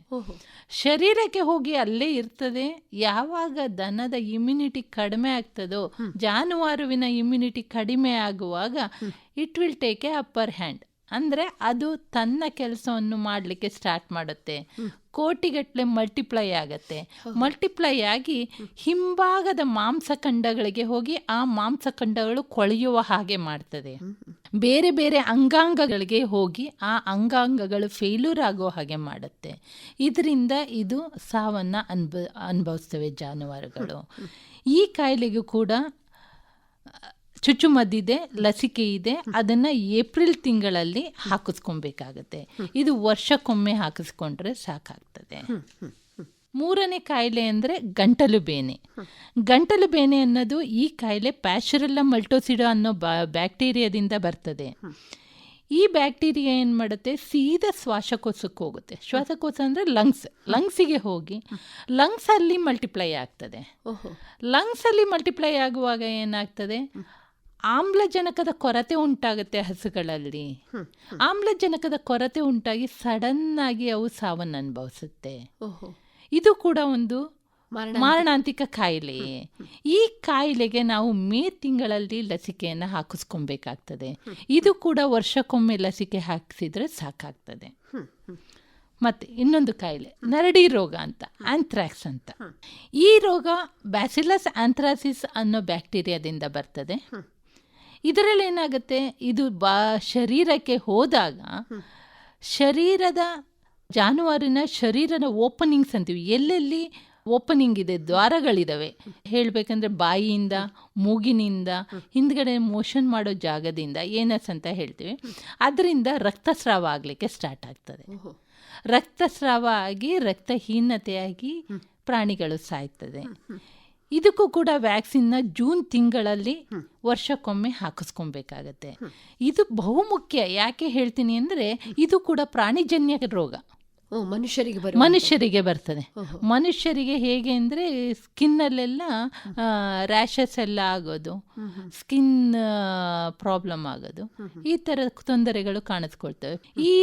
ಶರೀರಕ್ಕೆ ಹೋಗಿ ಅಲ್ಲೇ ಇರ್ತದೆ. ಯಾವಾಗ ದನದ ಇಮ್ಯುನಿಟಿ ಕಡಿಮೆ ಆಗ್ತದೋ, ಜಾನುವಾರುವಿನ ಇಮ್ಯುನಿಟಿ ಕಡಿಮೆ ಆಗುವಾಗ it will take A upper hand. ಅಂದರೆ ಅದು ತನ್ನ ಕೆಲಸವನ್ನು ಮಾಡಲಿಕ್ಕೆ ಸ್ಟಾರ್ಟ್ ಮಾಡುತ್ತೆ. ಕೋಟಿಗಟ್ಟಲೆ ಮಲ್ಟಿಪ್ಲೈ ಆಗತ್ತೆ. ಮಲ್ಟಿಪ್ಲೈ ಆಗಿ ಹಿಂಭಾಗದ ಮಾಂಸಖಂಡಗಳಿಗೆ ಹೋಗಿ ಆ ಮಾಂಸಖಂಡಗಳು ಕೊಳೆಯುವ ಹಾಗೆ ಮಾಡ್ತದೆ. ಬೇರೆ ಬೇರೆ ಅಂಗಾಂಗಗಳಿಗೆ ಹೋಗಿ ಆ ಅಂಗಾಂಗಗಳು ಫೇಲ್ಯೂರ್ ಆಗೋ ಹಾಗೆ ಮಾಡುತ್ತೆ. ಇದರಿಂದ ಇದು ಸಾವನ್ನು ಅನುಭವಿಸ್ತವೆ ಜಾನುವಾರುಗಳು. ಈ ಕಾಯಿಲೆಗೂ ಕೂಡ ಚುಚ್ಚುಮದ್ದಿದೆ, ಲಸಿಕೆ ಇದೆ. ಅದನ್ನು ಏಪ್ರಿಲ್ ತಿಂಗಳಲ್ಲಿ ಹಾಕಿಸ್ಕೊಬೇಕಾಗತ್ತೆ. ಇದು ವರ್ಷಕ್ಕೊಮ್ಮೆ ಹಾಕಿಸ್ಕೊಂಡ್ರೆ ಸಾಕಾಗ್ತದೆ. ಮೂರನೇ ಕಾಯಿಲೆ ಅಂದರೆ ಗಂಟಲು ಬೇನೆ. ಗಂಟಲು ಬೇನೆ ಅನ್ನೋದು ಈ ಕಾಯಿಲೆ ಪ್ಯಾಶುರೆಲ್ಲಾ ಮಲ್ಟೋಸಿಡಾ ಅನ್ನೋ ಬ್ಯಾಕ್ಟೀರಿಯಾದಿಂದ ಬರ್ತದೆ. ಈ ಬ್ಯಾಕ್ಟೀರಿಯಾ ಏನು ಮಾಡುತ್ತೆ, ಸೀದಾ ಶ್ವಾಸಕೋಶಕ್ಕೆ ಹೋಗುತ್ತೆ. ಶ್ವಾಸಕೋಶ ಅಂದರೆ ಲಂಗ್ಸಿಗೆ ಹೋಗಿ ಲಂಗ್ಸಲ್ಲಿ ಮಲ್ಟಿಪ್ಲೈ ಆಗ್ತದೆ. ಲಂಗ್ಸಲ್ಲಿ ಮಲ್ಟಿಪ್ಲೈ ಆಗುವಾಗ ಏನಾಗ್ತದೆ, ಆಮ್ಲಜನಕದ ಕೊರತೆ ಉಂಟಾಗುತ್ತೆ ಹಸುಗಳಲ್ಲಿ. ಆಮ್ಲಜನಕದ ಕೊರತೆ ಉಂಟಾಗಿ ಸಡನ್ನಾಗಿ ಅವು ಸಾವನ್ನು ಅನುಭವಿಸುತ್ತೆ. ಇದು ಕೂಡ ಒಂದು ಮಾರಣಾಂತಿಕ ಕಾಯಿಲೆ. ಈ ಕಾಯಿಲೆಗೆ ನಾವು ಮೇ ತಿಂಗಳಲ್ಲಿ ಲಸಿಕೆಯನ್ನು ಹಾಕಿಸ್ಕೊಬೇಕಾಗ್ತದೆ. ಇದು ಕೂಡ ವರ್ಷಕ್ಕೊಮ್ಮೆ ಲಸಿಕೆ ಹಾಕಿಸಿದ್ರೆ ಸಾಕಾಗ್ತದೆ. ಮತ್ತು ಇನ್ನೊಂದು ಕಾಯಿಲೆ ನರಡಿ ರೋಗ ಅಂತ, ಆಂಥ್ರಾಕ್ಸ್ ಅಂತ. ಈ ರೋಗ ಬ್ಯಾಸಿಲಸ್ ಆಂಥ್ರಾಸಿಸ್ ಅನ್ನೋ ಬ್ಯಾಕ್ಟೀರಿಯಾದಿಂದ ಬರ್ತದೆ. ಇದರಲ್ಲಿ ಏನಾಗುತ್ತೆ, ಇದು ಶರೀರಕ್ಕೆ ಹೋದಾಗ ಜಾನುವಾರಿನ ಶರೀರದ ಓಪನಿಂಗ್ಸ್ ಅಂತೀವಿ, ಎಲ್ಲೆಲ್ಲಿ ಓಪನಿಂಗ್ ಇದೆ, ದ್ವಾರಗಳಿದ್ದಾವೆ ಹೇಳಬೇಕಂದ್ರೆ ಬಾಯಿಯಿಂದ, ಮೂಗಿನಿಂದ, ಹಿಂದ್ಗಡೆ ಮೋಷನ್ ಮಾಡೋ ಜಾಗದಿಂದ, ಏನಸ್ ಅಂತ ಹೇಳ್ತೀವಿ, ಅದರಿಂದ ರಕ್ತಸ್ರಾವ ಆಗಲಿಕ್ಕೆ ಸ್ಟಾರ್ಟ್ ಆಗ್ತದೆ. ರಕ್ತಸ್ರಾವ ಆಗಿ ರಕ್ತಹೀನತೆಯಾಗಿ ಪ್ರಾಣಿಗಳು ಸಾಯ್ತದೆ. ಇದಕ್ಕೂ ಕೂಡ ವ್ಯಾಕ್ಸಿನ್ನ ಜೂನ್ ತಿಂಗಳಲ್ಲಿ ವರ್ಷಕ್ಕೊಮ್ಮೆ ಹಾಕಿಸ್ಕೊಬೇಕಾಗತ್ತೆ. ಇದು ಬಹುಮುಖ್ಯ. ಯಾಕೆ ಹೇಳ್ತೀನಿ ಅಂದರೆ ಇದು ಕೂಡ ಪ್ರಾಣಿಜನ್ಯ ರೋಗ. ಮನುಷ್ಯರಿಗೆ ಬರ್ತದೆ. ಮನುಷ್ಯರಿಗೆ ಹೇಗೆ ಅಂದರೆ ಸ್ಕಿನ್ನಲ್ಲೆಲ್ಲ ರ್ಯಾಷಸ್ ಎಲ್ಲ ಆಗೋದು, ಸ್ಕಿನ್ ಪ್ರಾಬ್ಲಮ್ ಆಗೋದು, ಈ ಥರ ತೊಂದರೆಗಳು ಕಾಣಿಸ್ಕೊಳ್ತವೆ. ಈ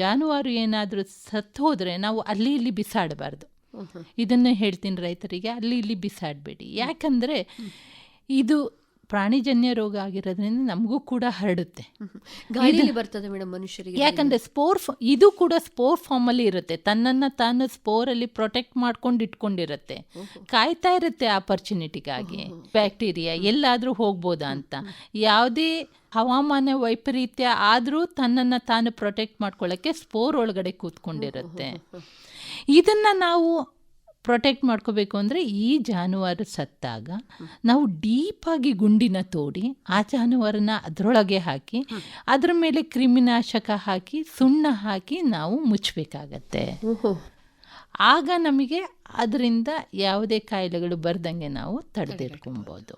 ಜಾನುವಾರು ಏನಾದರೂ ಸತ್ತು ಹೋದರೆ ನಾವು ಅಲ್ಲಿ ಇಲ್ಲಿ ಬಿಸಾಡಬಾರ್ದು. ಇದನ್ನು ಹೇಳ್ತೀನಿ ರೈತರಿಗೆ, ಅಲ್ಲಿ ಇಲ್ಲಿ ಬಿಸಾಡಬೇಡಿ. ಯಾಕಂದರೆ ಇದು ಪ್ರಾಣಿಜನ್ಯ ರೋಗ ಆಗಿರೋದ್ರಿಂದ ನಮಗೂ ಕೂಡ ಹರಡುತ್ತೆ. ಬರ್ತದೆ ಮೇಡಮ್ ಮನುಷ್ಯರಿಗೆ. ಯಾಕಂದರೆ ಇದು ಕೂಡ ಸ್ಪೋರ್ ಫಾರ್ಮಲ್ಲಿ ಇರುತ್ತೆ. ತನ್ನನ್ನು ತಾನು ಸ್ಪೋರಲ್ಲಿ ಪ್ರೊಟೆಕ್ಟ್ ಮಾಡ್ಕೊಂಡು ಇಟ್ಕೊಂಡಿರುತ್ತೆ, ಕಾಯ್ತಾ ಇರುತ್ತೆ ಆಪರ್ಚುನಿಟಿಗಾಗಿ. ಬ್ಯಾಕ್ಟೀರಿಯಾ ಎಲ್ಲಾದರೂ ಹೋಗ್ಬೋದಾ ಅಂತ. ಯಾವುದೇ ಹವಾಮಾನ ವೈಪರೀತ್ಯ ಆದರೂ ತನ್ನನ್ನು ತಾನು ಪ್ರೊಟೆಕ್ಟ್ ಮಾಡ್ಕೊಳ್ಳೋಕ್ಕೆ ಸ್ಪೋರ್ ಒಳಗಡೆ ಕೂತ್ಕೊಂಡಿರುತ್ತೆ. ಇದನ್ನು ನಾವು ಪ್ರೊಟೆಕ್ಟ್ ಮಾಡ್ಕೋಬೇಕು ಅಂದರೆ ಈ ಜಾನುವಾರು ಸತ್ತಾಗ ನಾವು ಡೀಪಾಗಿ ಗುಂಡಿನ ತೋಡಿ ಆ ಜಾನುವಾರನ್ನ ಅದರೊಳಗೆ ಹಾಕಿ ಅದರ ಮೇಲೆ ಕ್ರಿಮಿನಾಶಕ ಹಾಕಿ ಸುಣ್ಣ ಹಾಕಿ ನಾವು ಮುಚ್ಚಬೇಕಾಗತ್ತೆ. ಆಗ ನಮಗೆ ಅದರಿಂದ ಯಾವುದೇ ಕಾಯಿಲೆಗಳು ಬರ್ದಂಗೆ ನಾವು ತಡೆದಿಟ್ಕೊಬೋದು.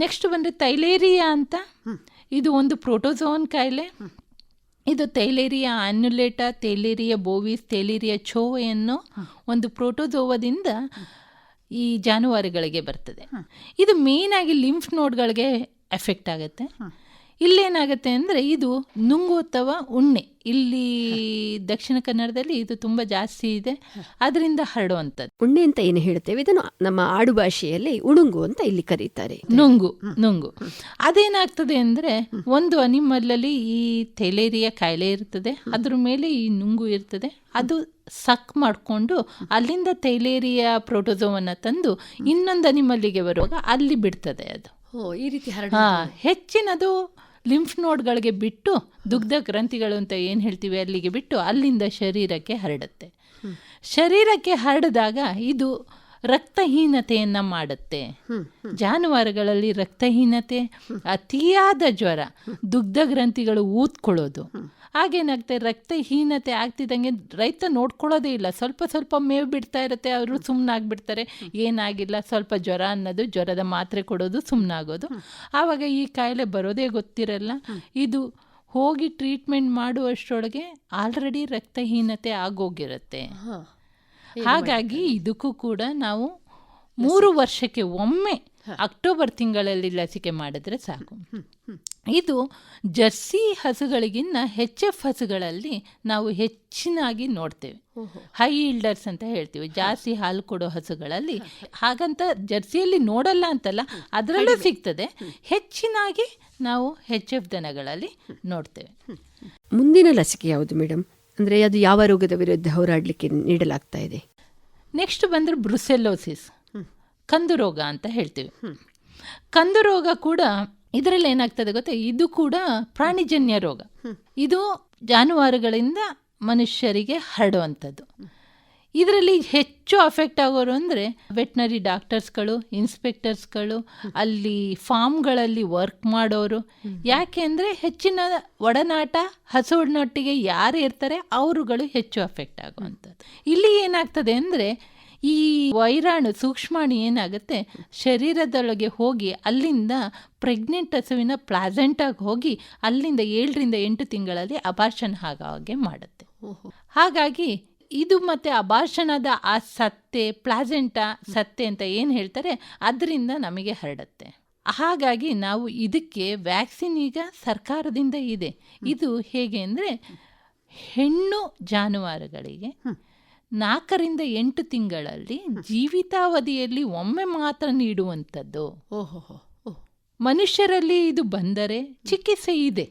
ನೆಕ್ಸ್ಟ್ ಬಂದರೆ ತೈಲೇರಿಯಾ ಅಂತ. ಇದು ಒಂದು ಪ್ರೋಟೋಜೋನ್ ಕಾಯಿಲೆ. ಇದು ತೈಲೇರಿಯಾ ಆನ್ಯುಲೇಟಾ, ತೈಲೇರಿಯಾ ಬೋವಿಸ್, ತೈಲೇರಿಯಾ ಛೋವೆ ಅನ್ನೋ ಒಂದು ಪ್ರೋಟೋಜೋವದಿಂದ ಈ ಜಾನುವಾರುಗಳಿಗೆ ಬರ್ತದೆ. ಇದು ಮೇಯ್ನಾಗಿ ಲಿಂಫ್ ನೋಡ್ಗಳಿಗೆ ಎಫೆಕ್ಟ್ ಆಗುತ್ತೆ. ಇಲ್ಲೇನಾಗುತ್ತೆ ಅಂದರೆ ಇದು ನುಂಗು ಅಥವಾ ಉಣ್ಣೆ, ಇಲ್ಲಿ ದಕ್ಷಿಣ ಕನ್ನಡದಲ್ಲಿ ಇದು ತುಂಬ ಜಾಸ್ತಿ ಇದೆ, ಅದರಿಂದ ಹರಡುವಂಥದ್ದು. ಉಣ್ಣೆ ಅಂತ ಏನು ಹೇಳ್ತೇವೆ, ಇದನ್ನು ನಮ್ಮ ಆಡು ಭಾಷೆಯಲ್ಲಿ ಉಣುಂಗು ಅಂತ ಇಲ್ಲಿ ಕರೀತಾರೆ. ನುಂಗು ಅದೇನಾಗ್ತದೆ ಅಂದರೆ ಒಂದು ಅನಿಮಲಲ್ಲಿ ಈ ಥೈಲೇರಿಯಾ ಕಾಯಿಲೆ ಇರ್ತದೆ, ಅದ್ರ ಮೇಲೆ ಈ ನುಂಗು ಇರ್ತದೆ. ಅದು ಸಕ್ ಮಾಡಿಕೊಂಡು ಅಲ್ಲಿಂದ ಥೈಲೇರಿಯಾ ಪ್ರೋಟೋಜೋವನ್ನು ತಂದು ಇನ್ನೊಂದು ಅನಿಮಲ್ಲಿಗೆ ಬರುವಾಗ ಅಲ್ಲಿ ಬಿಡ್ತದೆ. ಅದು ಈ ರೀತಿ ಹೆಚ್ಚಿನದು ಲಿಂಫ್ ನೋಡ್ಗಳಿಗೆ ಬಿಟ್ಟು ದುಗ್ಧ ಗ್ರಂಥಿಗಳು ಅಂತ ಏನು ಹೇಳ್ತೀವಿ ಅಲ್ಲಿಗೆ ಬಿಟ್ಟು ಅಲ್ಲಿಂದ ಶರೀರಕ್ಕೆ ಹರಡುತ್ತೆ. ಶರೀರಕ್ಕೆ ಹರಡಿದಾಗ ಇದು ರಕ್ತಹೀನತೆಯನ್ನು ಮಾಡುತ್ತೆ. ಜಾನುವಾರುಗಳಲ್ಲಿ ರಕ್ತಹೀನತೆ, ಅತಿಯಾದ ಜ್ವರ, ದುಗ್ಧ ಗ್ರಂಥಿಗಳು ಊದ್ಕೊಳ್ಳೋದು, ಹಾಗೇನಾಗ್ತದೆ ರಕ್ತಹೀನತೆ ಆಗ್ತಿದ್ದಂಗೆ ರೈತ ನೋಡ್ಕೊಳ್ಳೋದೇ ಇಲ್ಲ. ಸ್ವಲ್ಪ ಮೇವು ಬಿಡ್ತಾ ಇರುತ್ತೆ, ಅವರು ಸುಮ್ಮನಾಗ್ಬಿಡ್ತಾರೆ, ಏನಾಗಿಲ್ಲ, ಸ್ವಲ್ಪ ಜ್ವರ ಅನ್ನೋದು, ಜ್ವರದ ಮಾತ್ರೆ ಕೊಡೋದು, ಸುಮ್ಮನಾಗೋದು. ಆವಾಗ ಈ ಕಾಯಿಲೆ ಬರೋದೇ ಗೊತ್ತಿರಲ್ಲ. ಇದು ಹೋಗಿ ಟ್ರೀಟ್ಮೆಂಟ್ ಮಾಡುವಷ್ಟರೊಳಗೆ ಆಲ್ರೆಡಿ ರಕ್ತಹೀನತೆ ಆಗೋಗಿರುತ್ತೆ. ಹಾಗಾಗಿ ಇದಕ್ಕೂ ಕೂಡ ನಾವು 3 ವರ್ಷಕ್ಕೆ ಒಮ್ಮೆ ಅಕ್ಟೋಬರ್ ತಿಂಗಳಲ್ಲಿ ಲಸಿಕೆ ಮಾಡಿದ್ರೆ ಸಾಕು. ಇದು ಜರ್ಸಿ ಹಸುಗಳಿಗಿನ್ನ HF ಹಸುಗಳಲ್ಲಿ ನಾವು ಹೆಚ್ಚಿನಾಗಿ ನೋಡ್ತೇವೆ. ಹೈ ಈಲ್ಡರ್ಸ್ ಅಂತ ಹೇಳ್ತೀವಿ, ಜಾಸ್ತಿ ಹಾಲು ಕೊಡೋ ಹಸುಗಳಲ್ಲಿ. ಹಾಗಂತ ಜರ್ಸಿಯಲ್ಲಿ ನೋಡಲ್ಲ ಅಂತಲ್ಲ, ಅದರಲ್ಲೂ ಸಿಗ್ತದೆ. ಹೆಚ್ಚಿನಾಗಿ ನಾವು HF ದನಗಳಲ್ಲಿ ನೋಡ್ತೇವೆ. ಮುಂದಿನ ಲಸಿಕೆ ಯಾವುದು ಮೇಡಮ್? ಅಂದರೆ ಅದು ಯಾವ ರೋಗದ ವಿರುದ್ಧ ಹೋರಾಡಲಿಕ್ಕೆ ನೀಡಲಾಗ್ತಾ ಇದೆ? ನೆಕ್ಸ್ಟ್ ಬಂದರೆ ಬ್ರುಸೆಲ್ಲೋಸಿಸ್, ಕಂದು ರೋಗ ಅಂತ ಹೇಳ್ತೀವಿ. ಕಂದು ರೋಗ ಕೂಡ ಇದರಲ್ಲಿ ಏನಾಗ್ತದೆ ಗೊತ್ತಾ, ಇದು ಕೂಡ ಪ್ರಾಣಿಜನ್ಯ ರೋಗ. ಇದು ಜಾನುವಾರುಗಳಿಂದ ಮನುಷ್ಯರಿಗೆ ಹರಡುವಂಥದ್ದು. ಇದರಲ್ಲಿ ಹೆಚ್ಚು ಅಫೆಕ್ಟ್ ಆಗೋರು ಅಂದರೆ ವೆಟ್ನರಿ ಡಾಕ್ಟರ್ಸ್ಗಳು, ಇನ್ಸ್ಪೆಕ್ಟರ್ಸ್ಗಳು, ಅಲ್ಲಿ ಫಾರ್ಮ್ಗಳಲ್ಲಿ ವರ್ಕ್ ಮಾಡೋರು. ಯಾಕೆ ಅಂದರೆ ಹೆಚ್ಚಿನ ಒಡನಾಟ ಹಸುವಿನೊಟ್ಟಿಗೆ ಯಾರು ಇರ್ತಾರೆ ಅವರುಗಳು ಹೆಚ್ಚು ಅಫೆಕ್ಟ್ ಆಗುವಂಥದ್ದು. ಇಲ್ಲಿ ಏನಾಗ್ತದೆ ಅಂದರೆ ಈ ವೈರಾಣು ಸೂಕ್ಷ್ಮಾಣು ಏನಾಗುತ್ತೆ, ಶರೀರದೊಳಗೆ ಹೋಗಿ ಅಲ್ಲಿಂದ ಪ್ರೆಗ್ನೆಂಟ್ ಹಸುವಿನ ಪ್ಲಾಸೆಂಟಾಗಿ ಹೋಗಿ ಅಲ್ಲಿಂದ 7ರಿಂದ 8 ತಿಂಗಳಲ್ಲಿ ಅಬಾರ್ಷನ್ ಹಾಗೆ ಮಾಡುತ್ತೆ. ಹಾಗಾಗಿ ಇದು ಮತ್ತೆ ಅಬಾರ್ಷಣದ ಆ ಸತ್ತೆ, ಪ್ಲಾಸೆಂಟಾ ಸತ್ತೆ ಅಂತ ಏನು ಹೇಳ್ತಾರೆ, ಅದರಿಂದ ನಮಗೆ ಹರಡುತ್ತೆ. ಹಾಗಾಗಿ ನಾವು ಇದಕ್ಕೆ ವ್ಯಾಕ್ಸಿನ್ ಈಗ ಸರ್ಕಾರದಿಂದ ಇದೆ. ಇದು ಹೇಗೆ ಅಂದರೆ ಹೆಣ್ಣು ಜಾನುವಾರುಗಳಿಗೆ 4ರಿಂದ 8 ತಿಂಗಳಲ್ಲಿ ಜೀವಿತಾವಧಿಯಲ್ಲಿ ಒಮ್ಮೆ ಮಾತ್ರ ನೀಡುವಂಥದ್ದು. ಮನುಷ್ಯರಲ್ಲಿ ಇದು ಬಂದರೆ ಚಿಕಿತ್ಸೆ ಇದೆ,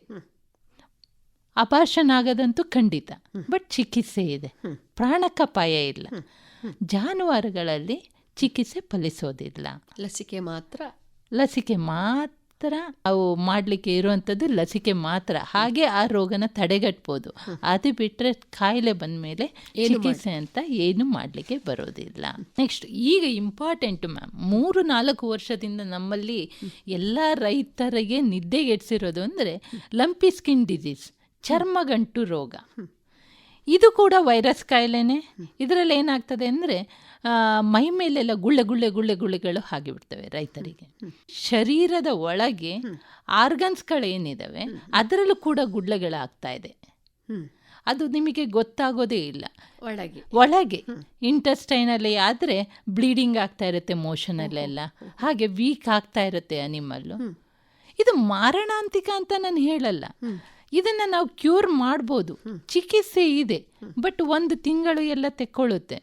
ಅಪಾರ್ಷನ್ ಆಗೋದಂತೂ ಖಂಡಿತ, ಬಟ್ ಚಿಕಿತ್ಸೆ ಇದೆ, ಪ್ರಾಣಕ್ಕಪಾಯ ಇಲ್ಲ. ಜಾನುವಾರುಗಳಲ್ಲಿ ಚಿಕಿತ್ಸೆ ಫಲಿಸೋದಿಲ್ಲ, ಲಸಿಕೆ ಮಾತ್ರ ಅವು ಮಾಡಲಿಕ್ಕೆ ಇರುವಂಥದ್ದು, ಲಸಿಕೆ ಮಾತ್ರ. ಹಾಗೆ ಆ ರೋಗನ ತಡೆಗಟ್ಬೋದು. ಅದು ಬಿಟ್ಟರೆ ಕಾಯಿಲೆ ಬಂದ ಮೇಲೆ ಚಿಕಿತ್ಸೆ ಅಂತ ಏನು ಮಾಡಲಿಕ್ಕೆ ಬರೋದಿಲ್ಲ. ನೆಕ್ಸ್ಟ್ ಈಗ ಇಂಪಾರ್ಟೆಂಟು ಮ್ಯಾಮ್, 3-4 ವರ್ಷದಿಂದ ನಮ್ಮಲ್ಲಿ ಎಲ್ಲ ರೈತರಿಗೆ ನಿದ್ದೆಗೆಡ್ಸಿರೋದು ಅಂದರೆ ಲಂಪಿ ಸ್ಕಿನ್ ಡಿಸೀಸ್, ಚರ್ಮಗಂಟು ರೋಗ. ಇದು ಕೂಡ ವೈರಸ್ ಕಾಯಿಲೆನೇ. ಇದರಲ್ಲಿ ಏನಾಗ್ತದೆ ಅಂದರೆ ಮೈ ಮೇಲೆಲ್ಲ ಗುಳ್ಳೆಗಳು ಆಗಿಬಿಡ್ತವೆ ರೈತರಿಗೆ. ಶರೀರದ ಒಳಗೆ ಆರ್ಗನ್ಸ್ಗಳೇನಿದ್ದಾವೆ ಅದರಲ್ಲೂ ಕೂಡ ಗುಳ್ಳೆಗಳಾಗ್ತಾ ಇದೆ. ಅದು ನಿಮಗೆ ಗೊತ್ತಾಗೋದೇ ಇಲ್ಲ. ಒಳಗೆ ಇಂಟೆಸ್ಟೈನಲ್ಲಿ ಆದರೆ ಬ್ಲೀಡಿಂಗ್ ಆಗ್ತಾ ಇರುತ್ತೆ, ಮೋಷನಲ್ಲೆಲ್ಲ ಹಾಗೆ ವೀಕ್ ಆಗ್ತಾ ಇರುತ್ತೆ ಅನಿಮಲ್ಲು. ಇದು ಮಾರಣಾಂತಿಕ ಅಂತ ನಾನು ಹೇಳಲ್ಲ, ಇದನ್ನು ನಾವು ಕ್ಯೂರ್ ಮಾಡ್ಬೋದು, ಚಿಕಿತ್ಸೆ ಇದೆ. ಬಟ್ 1 ತಿಂಗಳು ಎಲ್ಲ ತೆಕ್ಕೊಳ್ಳುತ್ತೆ.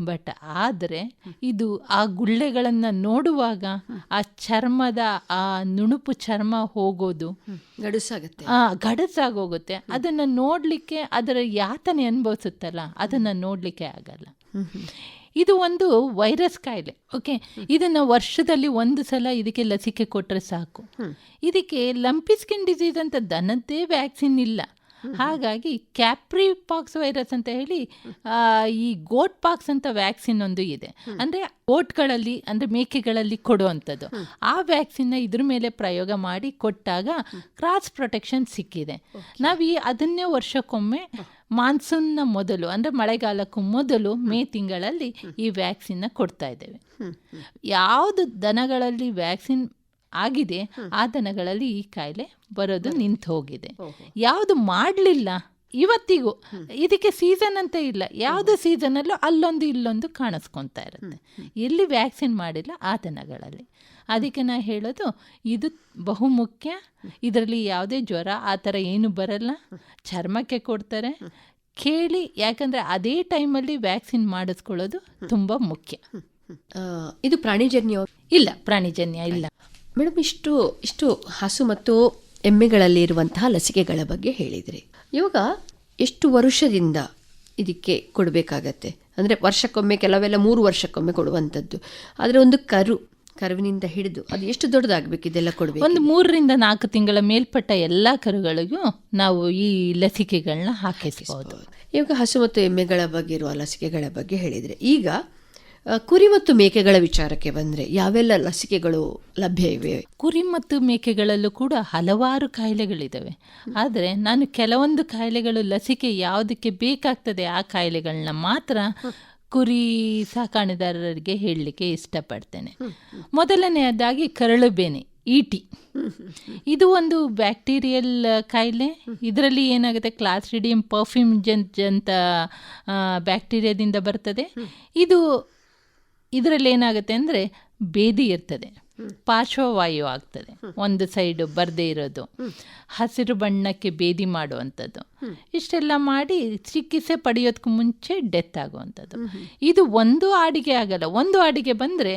ಬಟ್ ಆದರೆ ಇದು ಆ ಗುಳ್ಳೆಗಳನ್ನು ನೋಡುವಾಗ ಆ ಚರ್ಮದ ಆ ನುಣುಪು ಚರ್ಮ ಹೋಗೋದು ಗಡಸಾಗೋಗುತ್ತೆ. ಅದನ್ನು ನೋಡಲಿಕ್ಕೆ, ಅದರ ಯಾತನೆ ಅನುಭವಿಸುತ್ತಲ್ಲ, ಅದನ್ನು ನೋಡಲಿಕ್ಕೆ ಆಗಲ್ಲ. ಇದು ಒಂದು ವೈರಸ್ ಕಾಯಿಲೆ. ಓಕೆ, ಇದನ್ನು ವರ್ಷದಲ್ಲಿ 1 ಸಲ ಇದಕ್ಕೆ ಲಸಿಕೆ ಕೊಟ್ಟರೆ ಸಾಕು. ಇದಕ್ಕೆ ಲಂಪಿ ಸ್ಕಿನ್ ಡಿಸೀಸ್ ಅಂತ ದನದ್ದೇ ವ್ಯಾಕ್ಸಿನ್ ಇಲ್ಲ. ಹಾಗಾಗಿ ಕ್ಯಾಪ್ರಿ ಪಾಕ್ಸ್ ವೈರಸ್ ಅಂತ ಹೇಳಿ ಈ ಗೋಟ್ ಪಾಕ್ಸ್ ಅಂತ ವ್ಯಾಕ್ಸಿನ್ ಒಂದು ಇದೆ. ಅಂದರೆ ಗೋಟ್ಗಳಲ್ಲಿ, ಅಂದರೆ ಮೇಕೆಗಳಲ್ಲಿ ಕೊಡುವಂಥದ್ದು. ಆ ವ್ಯಾಕ್ಸಿನ್ನ ಇದ್ರ ಮೇಲೆ ಪ್ರಯೋಗ ಮಾಡಿ ಕೊಟ್ಟಾಗ ಕ್ರಾಸ್ ಪ್ರೊಟೆಕ್ಷನ್ ಸಿಕ್ಕಿದೆ. ನಾವು ಅದನ್ನೇ ವರ್ಷಕ್ಕೊಮ್ಮೆ ಮಾನ್ಸೂನ್ನ ಮೊದಲು, ಅಂದರೆ ಮಳೆಗಾಲಕ್ಕೂ ಮೊದಲು ಮೇ ತಿಂಗಳಲ್ಲಿ ಈ ವ್ಯಾಕ್ಸಿನ್ನ ಕೊಡ್ತಾ ಇದ್ದೇವೆ. ಯಾವುದು ದನಗಳಲ್ಲಿ ವ್ಯಾಕ್ಸಿನ್ ಆಗಿದೆ ಆ ದನಗಳಲ್ಲಿ ಈ ಕಾಯಿಲೆ ಬರೋದು ನಿಂತು ಹೋಗಿದೆ. ಯಾವುದು ಮಾಡಲಿಲ್ಲ ಇವತ್ತಿಗೂ, ಇದಕ್ಕೆ ಸೀಸನ್ ಅಂತ ಇಲ್ಲ, ಯಾವುದೇ ಸೀಸನಲ್ಲೂ ಅಲ್ಲೊಂದು ಇಲ್ಲೊಂದು ಕಾಣಿಸ್ಕೊತಾ ಇರುತ್ತೆ. ಎಲ್ಲಿ ವ್ಯಾಕ್ಸಿನ್ ಮಾಡಿಲ್ಲ ಆ ದನಗಳಲ್ಲಿ. ಅದಕ್ಕೆ ನಾ ಹೇಳೋದು ಇದು ಬಹುಮುಖ್ಯ. ಇದರಲ್ಲಿ ಯಾವುದೇ ಜ್ವರ ಆ ಥರ ಏನು ಬರಲ್ಲ, ಚರ್ಮಕ್ಕೆ ಕೊಡ್ತಾರೆ, ಕೇಳಿ. ಯಾಕಂದರೆ ಅದೇ ಟೈಮಲ್ಲಿ ವ್ಯಾಕ್ಸಿನ್ ಮಾಡಿಸ್ಕೊಳ್ಳೋದು ತುಂಬ ಮುಖ್ಯ. ಇದು ಪ್ರಾಣಿಜನ್ಯ ಇಲ್ಲ, ಪ್ರಾಣಿಜನ್ಯ ಇಲ್ಲ ಮೇಡಮ್. ಇಷ್ಟು ಹಸು ಮತ್ತು ಎಮ್ಮೆಗಳಲ್ಲಿ ಇರುವಂತಹ ಲಸಿಕೆಗಳ ಬಗ್ಗೆ ಹೇಳಿದ್ರಿ. ಇವಾಗ ಎಷ್ಟು ವರ್ಷದಿಂದ ಇದಕ್ಕೆ ಕೊಡಬೇಕಾಗತ್ತೆ? ಅಂದರೆ ವರ್ಷಕ್ಕೊಮ್ಮೆ, ಕೆಲವೆಲ್ಲ 3 ವರ್ಷಕ್ಕೊಮ್ಮೆ ಕೊಡುವಂಥದ್ದು. ಆದರೆ ಒಂದು ಕರುವಿನಿಂದ ಹಿಡಿದು ಅದು ಎಷ್ಟು ದೊಡ್ಡದಾಗಬೇಕು ಇದೆಲ್ಲ ಕೊಡಬೇಕು? ಒಂದು 3ರಿಂದ 4 ತಿಂಗಳ ಮೇಲ್ಪಟ್ಟ ಎಲ್ಲ ಕರುಗಳಿಗೂ ನಾವು ಈ ಲಸಿಕೆಗಳನ್ನ ಹಾಕಿಸಬಹುದು. ಇವಾಗ ಹಸು ಮತ್ತು ಎಮ್ಮೆಗಳ ಬಗ್ಗೆ ಇರುವ ಲಸಿಕೆಗಳ ಬಗ್ಗೆ ಹೇಳಿದರೆ, ಈಗ ಕುರಿ ಮತ್ತು ಮೇಕೆಗಳ ವಿಚಾರಕ್ಕೆ ಬಂದರೆ ಯಾವೆಲ್ಲ ಲಸಿಕೆಗಳು ಲಭ್ಯ ಇವೆ? ಕುರಿ ಮತ್ತು ಮೇಕೆಗಳಲ್ಲೂ ಕೂಡ ಹಲವಾರು ಕಾಯಿಲೆಗಳಿದ್ದಾವೆ. ಆದರೆ ನಾನು ಕೆಲವೊಂದು ಕಾಯಿಲೆಗಳು ಲಸಿಕೆ ಯಾವುದಕ್ಕೆ ಬೇಕಾಗ್ತದೆ ಆ ಕಾಯಿಲೆಗಳನ್ನ ಮಾತ್ರ ಕುರಿ ಸಾಕಾಣೆದಾರರಿಗೆ ಹೇಳಲಿಕ್ಕೆ ಇಷ್ಟಪಡ್ತೇನೆ. ಮೊದಲನೆಯದಾಗಿ ಕರಳುಬೇನೆ, ಈಟಿ. ಇದು ಒಂದು ಬ್ಯಾಕ್ಟೀರಿಯಲ್ ಕಾಯಿಲೆ. ಇದರಲ್ಲಿ ಏನಾಗುತ್ತೆ, ಕ್ಲಾಸ್ಟ್ರಿಡಿಯಂ ಪರ್ಫ್ಯೂಮ್ಜೆನ್ಸ್ ಅಂತ ಬ್ಯಾಕ್ಟೀರಿಯಾದಿಂದ ಬರ್ತದೆ. ಇದರಲ್ಲಿ ಏನಾಗುತ್ತೆ ಅಂದರೆ ಬೇದಿ ಇರ್ತದೆ, ಪಾರ್ಶ್ವವಾಯು ಆಗ್ತದೆ, ಒಂದು ಸೈಡು ಬರದೇ ಇರೋದು, ಹಸಿರು ಬಣ್ಣಕ್ಕೆ ಬೇದಿ ಮಾಡುವಂಥದ್ದು, ಇಷ್ಟೆಲ್ಲ ಮಾಡಿ ಚಿಕಿತ್ಸೆ ಪಡೆಯೋದಕ್ಕೂ ಮುಂಚೆ ಡೆತ್ ಆಗುವಂಥದ್ದು. ಇದು ಒಂದು ಆಡಿಗೆ ಆಗಲ್ಲ. ಒಂದು ಆಡಿಗೆ ಬಂದರೆ,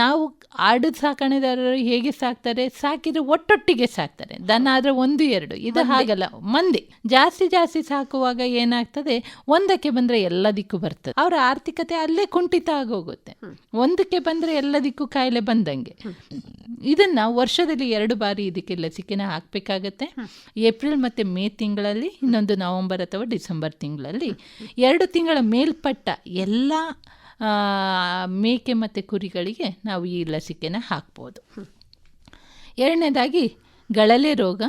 ನಾವು ಆಡು ಸಾಕಣೆದಾರರು ಹೇಗೆ ಸಾಕ್ತಾರೆ, ಸಾಕಿದ್ರೆ ಒಟ್ಟೊಟ್ಟಿಗೆ ಸಾಕ್ತಾರೆ. ದನ ಆದರೆ 1-2, ಇದು ಹಾಗಲ್ಲ. ಮಂದಿ ಜಾಸ್ತಿ ಸಾಕುವಾಗ ಏನಾಗ್ತದೆ, ಒಂದಕ್ಕೆ ಬಂದರೆ ಎಲ್ಲದಕ್ಕೂ ಬರ್ತದೆ. ಅವರ ಆರ್ಥಿಕತೆ ಅಲ್ಲೇ ಕುಂಠಿತ ಆಗೋಗುತ್ತೆ. ಒಂದಕ್ಕೆ ಬಂದರೆ ಎಲ್ಲದಕ್ಕೂ ಕಾಯಿಲೆ ಬಂದಂಗೆ. ಇದನ್ನು ವರ್ಷದಲ್ಲಿ ವರ್ಷದಲ್ಲಿ 2 ಬಾರಿ ಇದಕ್ಕೆ ಲಸಿಕೆನ ಹಾಕಬೇಕಾಗತ್ತೆ. ಏಪ್ರಿಲ್ ಮತ್ತು ಮೇ ತಿಂಗಳಲ್ಲಿ, ಇನ್ನೊಂದು ನವಂಬರ್ ಅಥವಾ ಡಿಸೆಂಬರ್ ತಿಂಗಳಲ್ಲಿ. 2 ತಿಂಗಳ ಮೇಲ್ಪಟ್ಟ ಎಲ್ಲ ಮೇಕೆ ಮತ್ತು ಕುರಿಗಳಿಗೆ ನಾವು ಈ ಲಸಿಕೆನ ಹಾಕ್ಬೋದು. ಎರಡನೇದಾಗಿ ಗಳಲೆ ರೋಗ,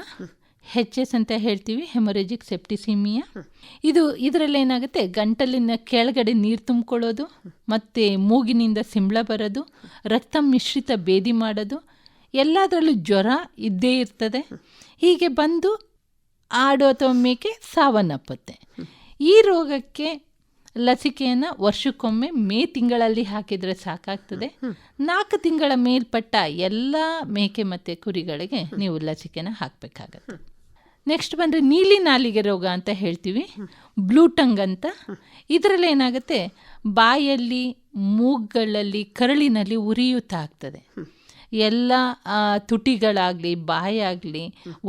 HS ಅಂತ ಹೇಳ್ತೀವಿ, ಹೆಮೊರೆಜಿಕ್ ಸೆಪ್ಟಿಸಿಮಿಯಾ. ಇದರಲ್ಲಿ ಏನಾಗುತ್ತೆ, ಗಂಟಲಿನ ಕೆಳಗಡೆ ನೀರು ತುಂಬಿಕೊಳ್ಳೋದು, ಮತ್ತು ಮೂಗಿನಿಂದ ಸಿಂಬಳ ಬರೋದು, ರಕ್ತ ಮಿಶ್ರಿತ ಬೇದಿ ಮಾಡೋದು, ಎಲ್ಲದರಲ್ಲೂ ಜ್ವರ ಇದ್ದೇ ಇರ್ತದೆ. ಹೀಗೆ ಬಂದು ಆಡು ಅಥವಾ ಮೇಕೆ ಸಾವನ್ನಪ್ಪುತ್ತೆ. ಈ ರೋಗಕ್ಕೆ ಲಸಿಕೆಯನ್ನು ವರ್ಷಕ್ಕೊಮ್ಮೆ ಮೇ ತಿಂಗಳಲ್ಲಿ ಹಾಕಿದರೆ ಸಾಕಾಗ್ತದೆ. 4 ತಿಂಗಳ ಮೇಲ್ಪಟ್ಟ ಎಲ್ಲ ಮೇಕೆ ಮತ್ತು ಕುರಿಗಳಿಗೆ ನೀವು ಲಸಿಕೆನ ಹಾಕಬೇಕಾಗತ್ತೆ. ನೆಕ್ಸ್ಟ್ ಬಂದರೆ ನೀಲಿ ನಾಲಿಗೆ ರೋಗ ಅಂತ ಹೇಳ್ತೀವಿ, ಬ್ಲೂ ಟಂಗ್ ಅಂತ. ಇದರಲ್ಲಿ ಏನಾಗುತ್ತೆ, ಬಾಯಲ್ಲಿ, ಮೂಗುಗಳಲ್ಲಿ, ಕರಳಿನಲ್ಲಿ ಉರಿಯೂತ ಆಗ್ತದೆ. ಎಲ್ಲ ತುಟಿಗಳಾಗಲಿ, ಬಾಯಾಗಲಿ,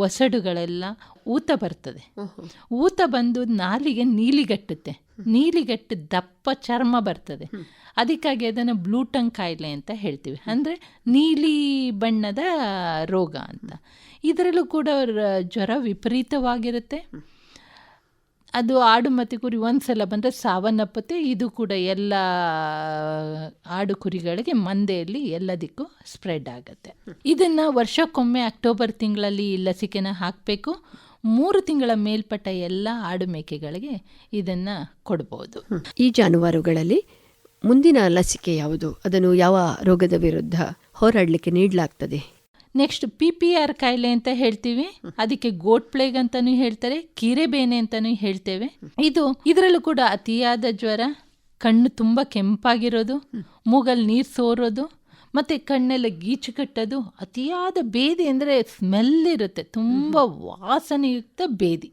ಒಸಡುಗಳೆಲ್ಲ ಊತ ಬರ್ತದೆ. ಊತ ಬಂದು ನಾಲಿಗೆ ನೀಲಿಗಟ್ಟುತ್ತೆ. ನೀಲಿಗಟ್ಟು ದಪ್ಪ ಚರ್ಮ ಬರ್ತದೆ. ಅದಕ್ಕಾಗಿ ಅದನ್ನು ಬ್ಲೂ ಟಂಗ್ ಕಾಯಿಲೆ ಅಂತ ಹೇಳ್ತೀವಿ, ಅಂದರೆ ನೀಲಿ ಬಣ್ಣದ ರೋಗ ಅಂತ. ಇದರಲ್ಲೂ ಕೂಡ ಜ್ವರ ವಿಪರೀತವಾಗಿರುತ್ತೆ. ಅದು ಆಡು ಮತ್ತು ಕುರಿ ಒಂದ್ಸಲ ಬಂದರೆ ಸಾವನ್ನಪ್ಪುತ್ತೆ. ಇದು ಕೂಡ ಎಲ್ಲ ಆಡು ಕುರಿಗಳಿಗೆ ಮಂದೆಯಲ್ಲಿ ಎಲ್ಲದಕ್ಕೂ ಸ್ಪ್ರೆಡ್ ಆಗುತ್ತೆ. ಇದನ್ನು ವರ್ಷಕ್ಕೊಮ್ಮೆ ಅಕ್ಟೋಬರ್ ತಿಂಗಳಲ್ಲಿ ಈ ಲಸಿಕೆನ ಹಾಕಬೇಕು. 3 ತಿಂಗಳ ಮೇಲ್ಪಟ್ಟ ಎಲ್ಲ ಆಡು ಮೇಕೆಗಳಿಗೆ ಇದನ್ನು ಕೊಡ್ಬೋದು. ಈ ಜಾನುವಾರುಗಳಲ್ಲಿ ಮುಂದಿನ ಲಸಿಕೆ ಯಾವುದು? ಅದನ್ನು ಯಾವ ರೋಗದ ವಿರುದ್ಧ ಹೋರಾಡಲಿಕ್ಕೆ ನೀಡಲಾಗ್ತದೆ? ನೆಕ್ಸ್ಟ್ PPR ಕಾಯಿಲೆ ಅಂತ ಹೇಳ್ತೀವಿ. ಅದಕ್ಕೆ ಗೋಟ್ ಪ್ಲೇಗ್ ಅಂತಾನೂ ಹೇಳ್ತಾರೆ, ಕೀರೆಬೇನೆ ಅಂತಾನೂ ಹೇಳ್ತೇವೆ. ಇದರಲ್ಲೂ ಕೂಡ ಅತಿಯಾದ ಜ್ವರ, ಕಣ್ಣು ತುಂಬ ಕೆಂಪಾಗಿರೋದು, ಮೂಗಲ್ಲಿ ನೀರು ಸೋರೋದು, ಮತ್ತು ಕಣ್ಣೆಲ್ಲ ಗೀಚು ಕಟ್ಟೋದು, ಅತಿಯಾದ ಬೇದಿ ಅಂದರೆ ಸ್ಮೆಲ್ ಇರುತ್ತೆ, ತುಂಬ ವಾಸನೆಯುಕ್ತ ಬೇದಿ,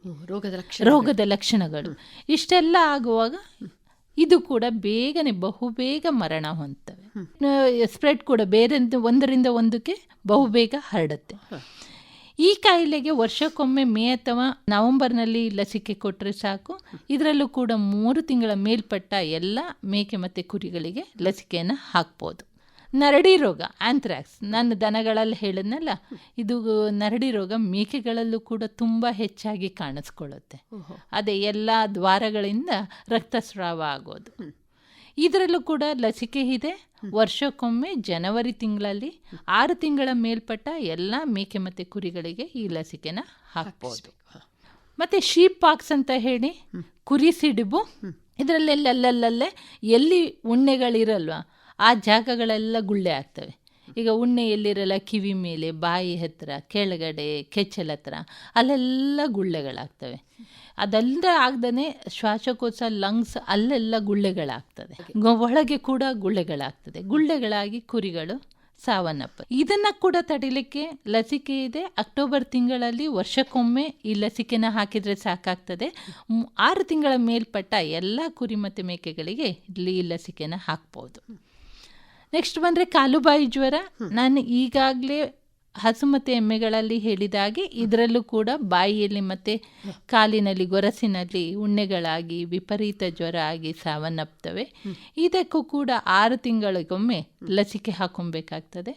ರೋಗದ ಲಕ್ಷಣಗಳು. ಇಷ್ಟೆಲ್ಲ ಆಗುವಾಗ ಇದು ಕೂಡ ಬಹುಬೇಗ ಮರಣ ಹೊಂದ್ತವೆ. ಸ್ಪ್ರೆಡ್ ಕೂಡ ಒಂದರಿಂದ ಒಂದಕ್ಕೆ ಬಹುಬೇಗ ಹರಡುತ್ತೆ. ಈ ಕಾಯಿಲೆಗೆ ವರ್ಷಕ್ಕೊಮ್ಮೆ ಮೇ ಅಥವಾ ನವಂಬರ್ನಲ್ಲಿ ಲಸಿಕೆ ಕೊಟ್ಟರೆ ಸಾಕು. ಇದರಲ್ಲೂ ಕೂಡ 3 ತಿಂಗಳ ಮೇಲ್ಪಟ್ಟ ಎಲ್ಲ ಮೇಕೆ ಮತ್ತು ಕುರಿಗಳಿಗೆ ಲಸಿಕೆಯನ್ನು ಹಾಕ್ಬೋದು. ನರಡಿ ರೋಗ, ಆಂಥ್ರಾಕ್ಸ್, ನಾನು ದನಗಳಲ್ಲಿ ಹೇಳಿದ್ನಲ್ಲ, ಇದು ನರಡಿ ರೋಗ ಮೇಕೆಗಳಲ್ಲೂ ಕೂಡ ತುಂಬ ಹೆಚ್ಚಾಗಿ ಕಾಣಿಸ್ಕೊಳ್ಳುತ್ತೆ. ಅದೇ ಎಲ್ಲ ದ್ವಾರಗಳಿಂದ ರಕ್ತಸ್ರಾವ ಆಗೋದು. ಇದರಲ್ಲೂ ಕೂಡ ಲಸಿಕೆ ಇದೆ. ವರ್ಷಕ್ಕೊಮ್ಮೆ ಜನವರಿ ತಿಂಗಳಲ್ಲಿ 6 ತಿಂಗಳ ಮೇಲ್ಪಟ್ಟ ಎಲ್ಲ ಮೇಕೆ ಮತ್ತು ಕುರಿಗಳಿಗೆ ಈ ಲಸಿಕೆನ ಹಾಕ್ಬೋದು. ಮತ್ತು ಶೀಪ್ ಪಾಕ್ಸ್ ಅಂತ ಹೇಳಿ ಕುರಿ ಸಿಡುಬು, ಇದರಲ್ಲೆಲ್ಲಲ್ಲೇ ಎಲ್ಲಿ ಉಣ್ಣೆಗಳಿರಲ್ವ ಆ ಜಾಗಗಳೆಲ್ಲ ಗುಳ್ಳೆ ಆಗ್ತವೆ. ಈಗ ಉಣ್ಣೆ ಎಲ್ಲಿರಲ್ಲ, ಕಿವಿ ಮೇಲೆ, ಬಾಯಿ ಹತ್ತಿರ, ಕೆಳಗಡೆ, ಕೆಚ್ಚಲ ಹತ್ರ, ಅಲ್ಲೆಲ್ಲ ಗುಳ್ಳೆಗಳಾಗ್ತವೆ. ಅದಲ್ಲದೆ ಆಗದೇ ಶ್ವಾಸಕೋಶ, ಲಂಗ್ಸ್, ಅಲ್ಲೆಲ್ಲ ಗುಳ್ಳೆಗಳಾಗ್ತದೆ. ಒಳಗೆ ಕೂಡ ಗುಳ್ಳೆಗಳಾಗ್ತದೆ. ಗುಳ್ಳೆಗಳಾಗಿ ಕುರಿಗಳು ಸಾವನ್ನಪ್ಪ. ಇದನ್ನು ಕೂಡ ತಡಿಲಿಕ್ಕೆ ಲಸಿಕೆ ಇದೆ. ಅಕ್ಟೋಬರ್ ತಿಂಗಳಲ್ಲಿ ವರ್ಷಕ್ಕೊಮ್ಮೆ ಈ ಲಸಿಕೆನ ಹಾಕಿದರೆ ಸಾಕಾಗ್ತದೆ. 6 ತಿಂಗಳ ಮೇಲ್ಪಟ್ಟ ಎಲ್ಲ ಕುರಿ ಮತ್ತು ಮೇಕೆಗಳಿಗೆ ಇಲ್ಲಿ ಈ ಲಸಿಕೆನ ಹಾಕ್ಬೋದು. ನೆಕ್ಸ್ಟ್ ಬಂದರೆ ಕಾಲುಬಾಯಿ ಜ್ವರ. ನಾನು ಈಗಾಗಲೇ ಹಸು ಮತ್ತು ಎಮ್ಮೆಗಳಲ್ಲಿ ಹೇಳಿದಾಗೆ ಇದರಲ್ಲೂ ಕೂಡ ಬಾಯಿಯಲ್ಲಿ ಮತ್ತು ಕಾಲಿನಲ್ಲಿ, ಗೊರಸಿನಲ್ಲಿ ಉಣ್ಣೆಗಳಾಗಿ ವಿಪರೀತ ಜ್ವರ ಆಗಿ ಸಾವನ್ನಪ್ತವೆ. ಇದಕ್ಕೂ ಕೂಡ 6 ತಿಂಗಳಿಗೊಮ್ಮೆ ಲಸಿಕೆ ಹಾಕೊಬೇಕಾಗ್ತದೆ.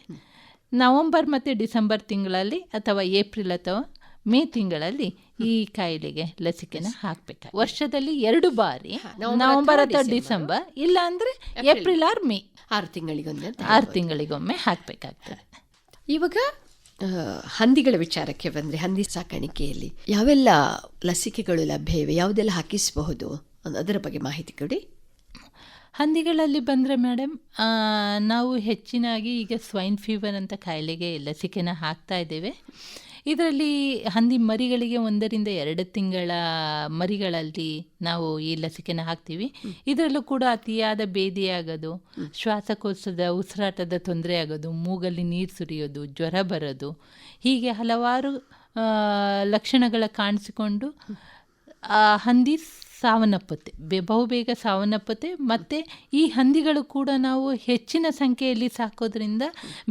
ನವಂಬರ್ ಮತ್ತು ಡಿಸೆಂಬರ್ ತಿಂಗಳಲ್ಲಿ ಅಥವಾ ಏಪ್ರಿಲ್ ಅಥವಾ ಮೇ ತಿಂಗಳಲ್ಲಿ ಈ ಕಾಯಿಲೆಗೆ ಲಸಿಕೆನ ಹಾಕಬೇಕು. ವರ್ಷದಲ್ಲಿ 2 ಬಾರಿ, ನವಂಬರ್ ಅಥವಾ ಡಿಸೆಂಬರ್, ಇಲ್ಲ ಅಂದರೆ ಏಪ್ರಿಲ್ ಆರ್ ಮೇ, 6 ತಿಂಗಳಿಗೊಮ್ಮೆ ಹಾಕಬೇಕಾಗ್ತದೆ. ಇವಾಗ ಹಂದಿಗಳ ವಿಚಾರಕ್ಕೆ ಬಂದರೆ, ಹಂದಿ ಸಾಕಾಣಿಕೆಯಲ್ಲಿ ಯಾವೆಲ್ಲ ಲಸಿಕೆಗಳು ಲಭ್ಯ ಇವೆ, ಯಾವುದೆಲ್ಲ ಹಾಕಿಸಬಹುದು, ಅದರ ಬಗ್ಗೆ ಮಾಹಿತಿ ಕೊಡಿ. ಹಂದಿಗಳಲ್ಲಿ ಬಂದರೆ ಮೇಡಮ್, ನಾವು ಹೆಚ್ಚಿನಾಗಿ ಈಗ ಸ್ವೈನ್ ಫೀವರ್ ಅಂತ ಕಾಯಿಲೆಗೆ ಲಸಿಕೆನ ಹಾಕ್ತಾ ಇದ್ದೇವೆ. ಇದರಲ್ಲಿ ಹಂದಿ ಮರಿಗಳಿಗೆ 1-2 ತಿಂಗಳ ಮರಿಗಳಲ್ಲಿ ನಾವು ಈ ಲಸಿಕೆನ ಹಾಕ್ತೀವಿ. ಇದರಲ್ಲೂ ಕೂಡ ಅತಿಯಾದ ಬೇದಿಯಾಗೋದು, ಶ್ವಾಸಕೋಶದ ಉಸಿರಾಟದ ತೊಂದರೆ ಆಗೋದು, ಮೂಗಲ್ಲಿ ನೀರು ಸುರಿಯೋದು, ಜ್ವರ ಬರೋದು, ಹೀಗೆ ಹಲವಾರು ಲಕ್ಷಣಗಳ ಕಾಣಿಸಿಕೊಂಡು ಹಂದಿ ಸಾವನ್ನಪ್ಪುತ್ತೆ, ಬಹುಬೇಗ ಸಾವನ್ನಪ್ಪುತ್ತೆ. ಮತ್ತು ಈ ಹಂದಿಗಳು ಕೂಡ ನಾವು ಹೆಚ್ಚಿನ ಸಂಖ್ಯೆಯಲ್ಲಿ ಸಾಕೋದ್ರಿಂದ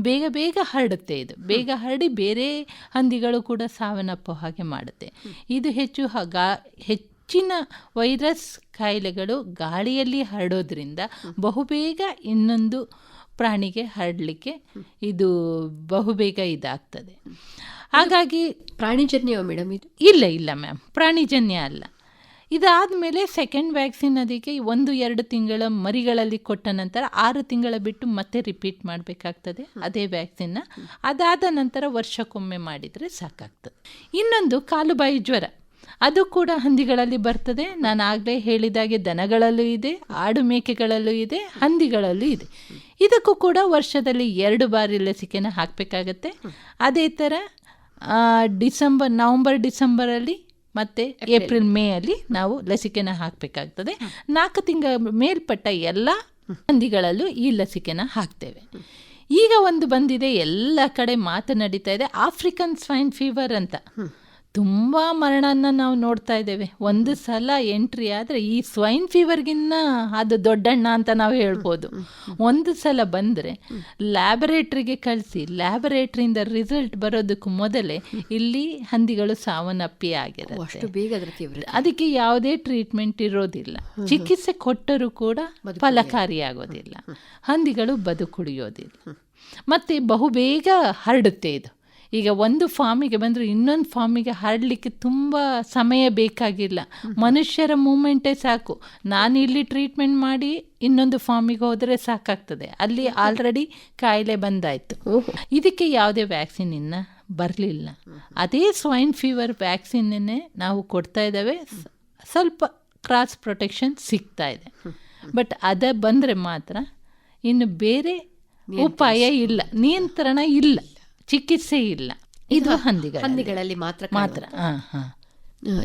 ಬೇಗ ಹರಡುತ್ತೆ. ಇದು ಬೇಗ ಹರಡಿ ಬೇರೆ ಹಂದಿಗಳು ಕೂಡ ಸಾವನ್ನಪ್ಪೋ ಹಾಗೆ ಮಾಡುತ್ತೆ. ಇದು ಹೆಚ್ಚಿನ ವೈರಸ್ ಕಾಯಿಲೆಗಳು ಗಾಳಿಯಲ್ಲಿ ಹರಡೋದ್ರಿಂದ ಬಹುಬೇಗ ಇನ್ನೊಂದು ಪ್ರಾಣಿಗೆ ಹರಡಲಿಕ್ಕೆ ಇದು ಬಹುಬೇಗ ಇದಾಗ್ತದೆ. ಹಾಗಾಗಿ ಪ್ರಾಣಿಜನ್ಯ ಮೇಡಮ್ ಇದು? ಇಲ್ಲ ಮ್ಯಾಮ್, ಪ್ರಾಣಿಜನ್ಯ ಅಲ್ಲ. ಇದಾದಮೇಲೆ ಸೆಕೆಂಡ್ ವ್ಯಾಕ್ಸಿನ್ ಅದಕ್ಕೆ 1-2 ತಿಂಗಳ ಮರಿಗಳಲ್ಲಿ ಕೊಟ್ಟ ನಂತರ 6 ತಿಂಗಳ ಬಿಟ್ಟು ಮತ್ತೆ ರಿಪೀಟ್ ಮಾಡಬೇಕಾಗ್ತದೆ ಅದೇ ವ್ಯಾಕ್ಸಿನ್ನ. ಅದಾದ ನಂತರ ವರ್ಷಕ್ಕೊಮ್ಮೆ ಮಾಡಿದರೆ ಸಾಕಾಗ್ತದೆ. ಇನ್ನೊಂದು ಕಾಲುಬಾಯಿ ಜ್ವರ, ಅದು ಕೂಡ ಹಂದಿಗಳಲ್ಲಿ ಬರ್ತದೆ. ನಾನು ಆಗಲೇ ಹೇಳಿದಾಗೆ ದನಗಳಲ್ಲೂ ಇದೆ, ಆಡು ಮೇಕೆಗಳಲ್ಲೂ ಇದೆ, ಹಂದಿಗಳಲ್ಲೂ ಇದೆ. ಇದಕ್ಕೂ ಕೂಡ ವರ್ಷದಲ್ಲಿ 2 ಬಾರಿ ಲಸಿಕೆನ ಹಾಕಬೇಕಾಗತ್ತೆ. ಅದೇ ಥರ ನವಂಬರ್ ಡಿಸೆಂಬರಲ್ಲಿ ಮತ್ತು ಏಪ್ರಿಲ್ ಮೇ ಅಲ್ಲಿ ನಾವು ಲಸಿಕೆನ ಹಾಕಬೇಕಾಗ್ತದೆ. 4 ತಿಂಗಳ ಮೇಲ್ಪಟ್ಟ ಎಲ್ಲ ಹಂದಿಗಳಲ್ಲೂ ಈ ಲಸಿಕೆನ ಹಾಕ್ತೇವೆ. ಈಗ ಒಂದು ಬಂದಿದೆ, ಎಲ್ಲ ಕಡೆ ಮಾತು ನಡೀತಾ ಇದೆ, ಆಫ್ರಿಕನ್ ಸ್ವೈನ್ ಫೀವರ್ ಅಂತ. ತುಂಬ ಮರಣನ ನಾವು ನೋಡ್ತಾ ಇದ್ದೇವೆ. ಒಂದು ಸಲ ಎಂಟ್ರಿ ಆದರೆ ಈ ಸ್ವೈನ್ ಫೀವರ್ಗಿನ್ನ ಅದು ದೊಡ್ಡಣ್ಣ ಅಂತ ನಾವು ಹೇಳ್ಬೋದು. ಒಂದು ಸಲ ಬಂದರೆ ಲ್ಯಾಬೊರೇಟ್ರಿಗೆ ಕಳಿಸಿ ಲ್ಯಾಬೊರೇಟ್ರಿಯಿಂದ ರಿಸಲ್ಟ್ ಬರೋದಕ್ಕೂ ಮೊದಲೇ ಇಲ್ಲಿ ಹಂದಿಗಳು ಸಾವನ್ನಪ್ಪಿ ಆಗಿರುತ್ತೆ. ಅದಕ್ಕೆ ಯಾವುದೇ ಟ್ರೀಟ್ಮೆಂಟ್ ಇರೋದಿಲ್ಲ, ಚಿಕಿತ್ಸೆ ಕೊಟ್ಟರೂ ಕೂಡ ಫಲಕಾರಿಯಾಗೋದಿಲ್ಲ, ಹಂದಿಗಳು ಬದುಕುಳಿಯೋದಿಲ್ಲ, ಮತ್ತು ಬಹುಬೇಗ ಹರಡುತ್ತೆ ಇದು. ಈಗ ಒಂದು ಫಾರ್ಮಿಗೆ ಬಂದರೆ ಇನ್ನೊಂದು ಫಾರ್ಮಿಗೆ ಹರಡಲಿಕ್ಕೆ ತುಂಬ ಸಮಯ ಬೇಕಾಗಿಲ್ಲ, ಮನುಷ್ಯರ ಮೂಮೆಂಟೇ ಸಾಕು. ನಾನು ಇಲ್ಲಿ ಟ್ರೀಟ್ಮೆಂಟ್ ಮಾಡಿ ಇನ್ನೊಂದು ಫಾರ್ಮಿಗೆ ಹೋದರೆ ಸಾಕಾಗ್ತದೆ, ಅಲ್ಲಿ ಆಲ್ರೆಡಿ ಕಾಯಿಲೆ ಬಂದಾಯಿತು. ಇದಕ್ಕೆ ಯಾವುದೇ ವ್ಯಾಕ್ಸಿನ್ ಇನ್ನು ಬರಲಿಲ್ಲ. ಅದೇ ಸ್ವೈನ್ ಫೀವರ್ ವ್ಯಾಕ್ಸಿನ್ನೇ ನಾವು ಕೊಡ್ತಾ ಇದ್ದೇವೆ. ಸ್ವಲ್ಪ ಕ್ರಾಸ್ ಪ್ರೊಟೆಕ್ಷನ್ ಸಿಗ್ತಾ ಇದೆ. ಬಟ್ ಅದ ಬಂದರೆ ಮಾತ್ರ ಇನ್ನು ಬೇರೆ ಉಪಾಯ ಇಲ್ಲ, ನಿಯಂತ್ರಣ ಇಲ್ಲ, ಚಿಕಿತ್ಸೆ ಇಲ್ಲ. ಇದು ಹಂದಿಗಳಲ್ಲಿ ಮಾತ್ರ.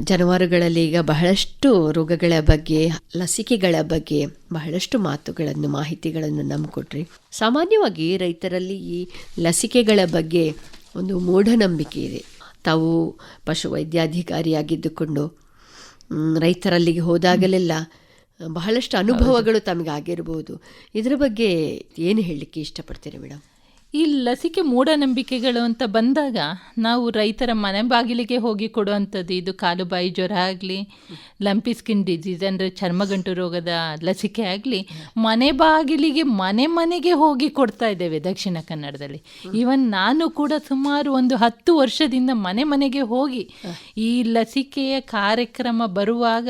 ಜಾನುವಾರುಗಳಲ್ಲಿ ಈಗ ಬಹಳಷ್ಟು ರೋಗಗಳ ಬಗ್ಗೆ, ಲಸಿಕೆಗಳ ಬಗ್ಗೆ ಬಹಳಷ್ಟು ಮಾಹಿತಿಗಳನ್ನು ನಮ್ಗೆ ಕೊಟ್ರಿ. ಸಾಮಾನ್ಯವಾಗಿ ರೈತರಲ್ಲಿ ಈ ಲಸಿಕೆಗಳ ಬಗ್ಗೆ ಒಂದು ಮೂಢನಂಬಿಕೆ ಇದೆ. ತಾವು ಪಶುವೈದ್ಯಾಧಿಕಾರಿಯಾಗಿದ್ದುಕೊಂಡು ರೈತರಲ್ಲಿಗೆ ಹೋದಾಗಲೆಲ್ಲ ಬಹಳಷ್ಟು ಅನುಭವಗಳು ತಮಗೆ ಆಗಿರ್ಬೋದು. ಇದರ ಬಗ್ಗೆ ಏನು ಹೇಳಲಿಕ್ಕೆ ಇಷ್ಟಪಡ್ತೀರಿ ಮೇಡಮ್? ಈ ಲಸಿಕೆ ಮೂಢನಂಬಿಕೆಗಳು ಅಂತ ಬಂದಾಗ ನಾವು ರೈತರ ಮನೆ ಬಾಗಿಲಿಗೆ ಹೋಗಿ ಕೊಡುವಂಥದ್ದು. ಇದು ಕಾಲುಬಾಯಿ ಜ್ವರ ಆಗಲಿ, ಲಂಪಿ ಸ್ಕಿನ್ ಡಿಸೀಸ್ ಅಂದರೆ ಚರ್ಮಗಂಟು ರೋಗದ ಲಸಿಕೆ ಆಗಲಿ, ಮನೆ ಬಾಗಿಲಿಗೆ ಮನೆಗೆ ಹೋಗಿ ಕೊಡ್ತಾ ಇದ್ದೇವೆ ದಕ್ಷಿಣ ಕನ್ನಡದಲ್ಲಿ. ಈವನ್ ನಾನು ಕೂಡ ಸುಮಾರು ಒಂದು 10 ವರ್ಷದಿಂದ ಮನೆಗೆ ಹೋಗಿ ಈ ಲಸಿಕೆಯ ಕಾರ್ಯಕ್ರಮ ಬರುವಾಗ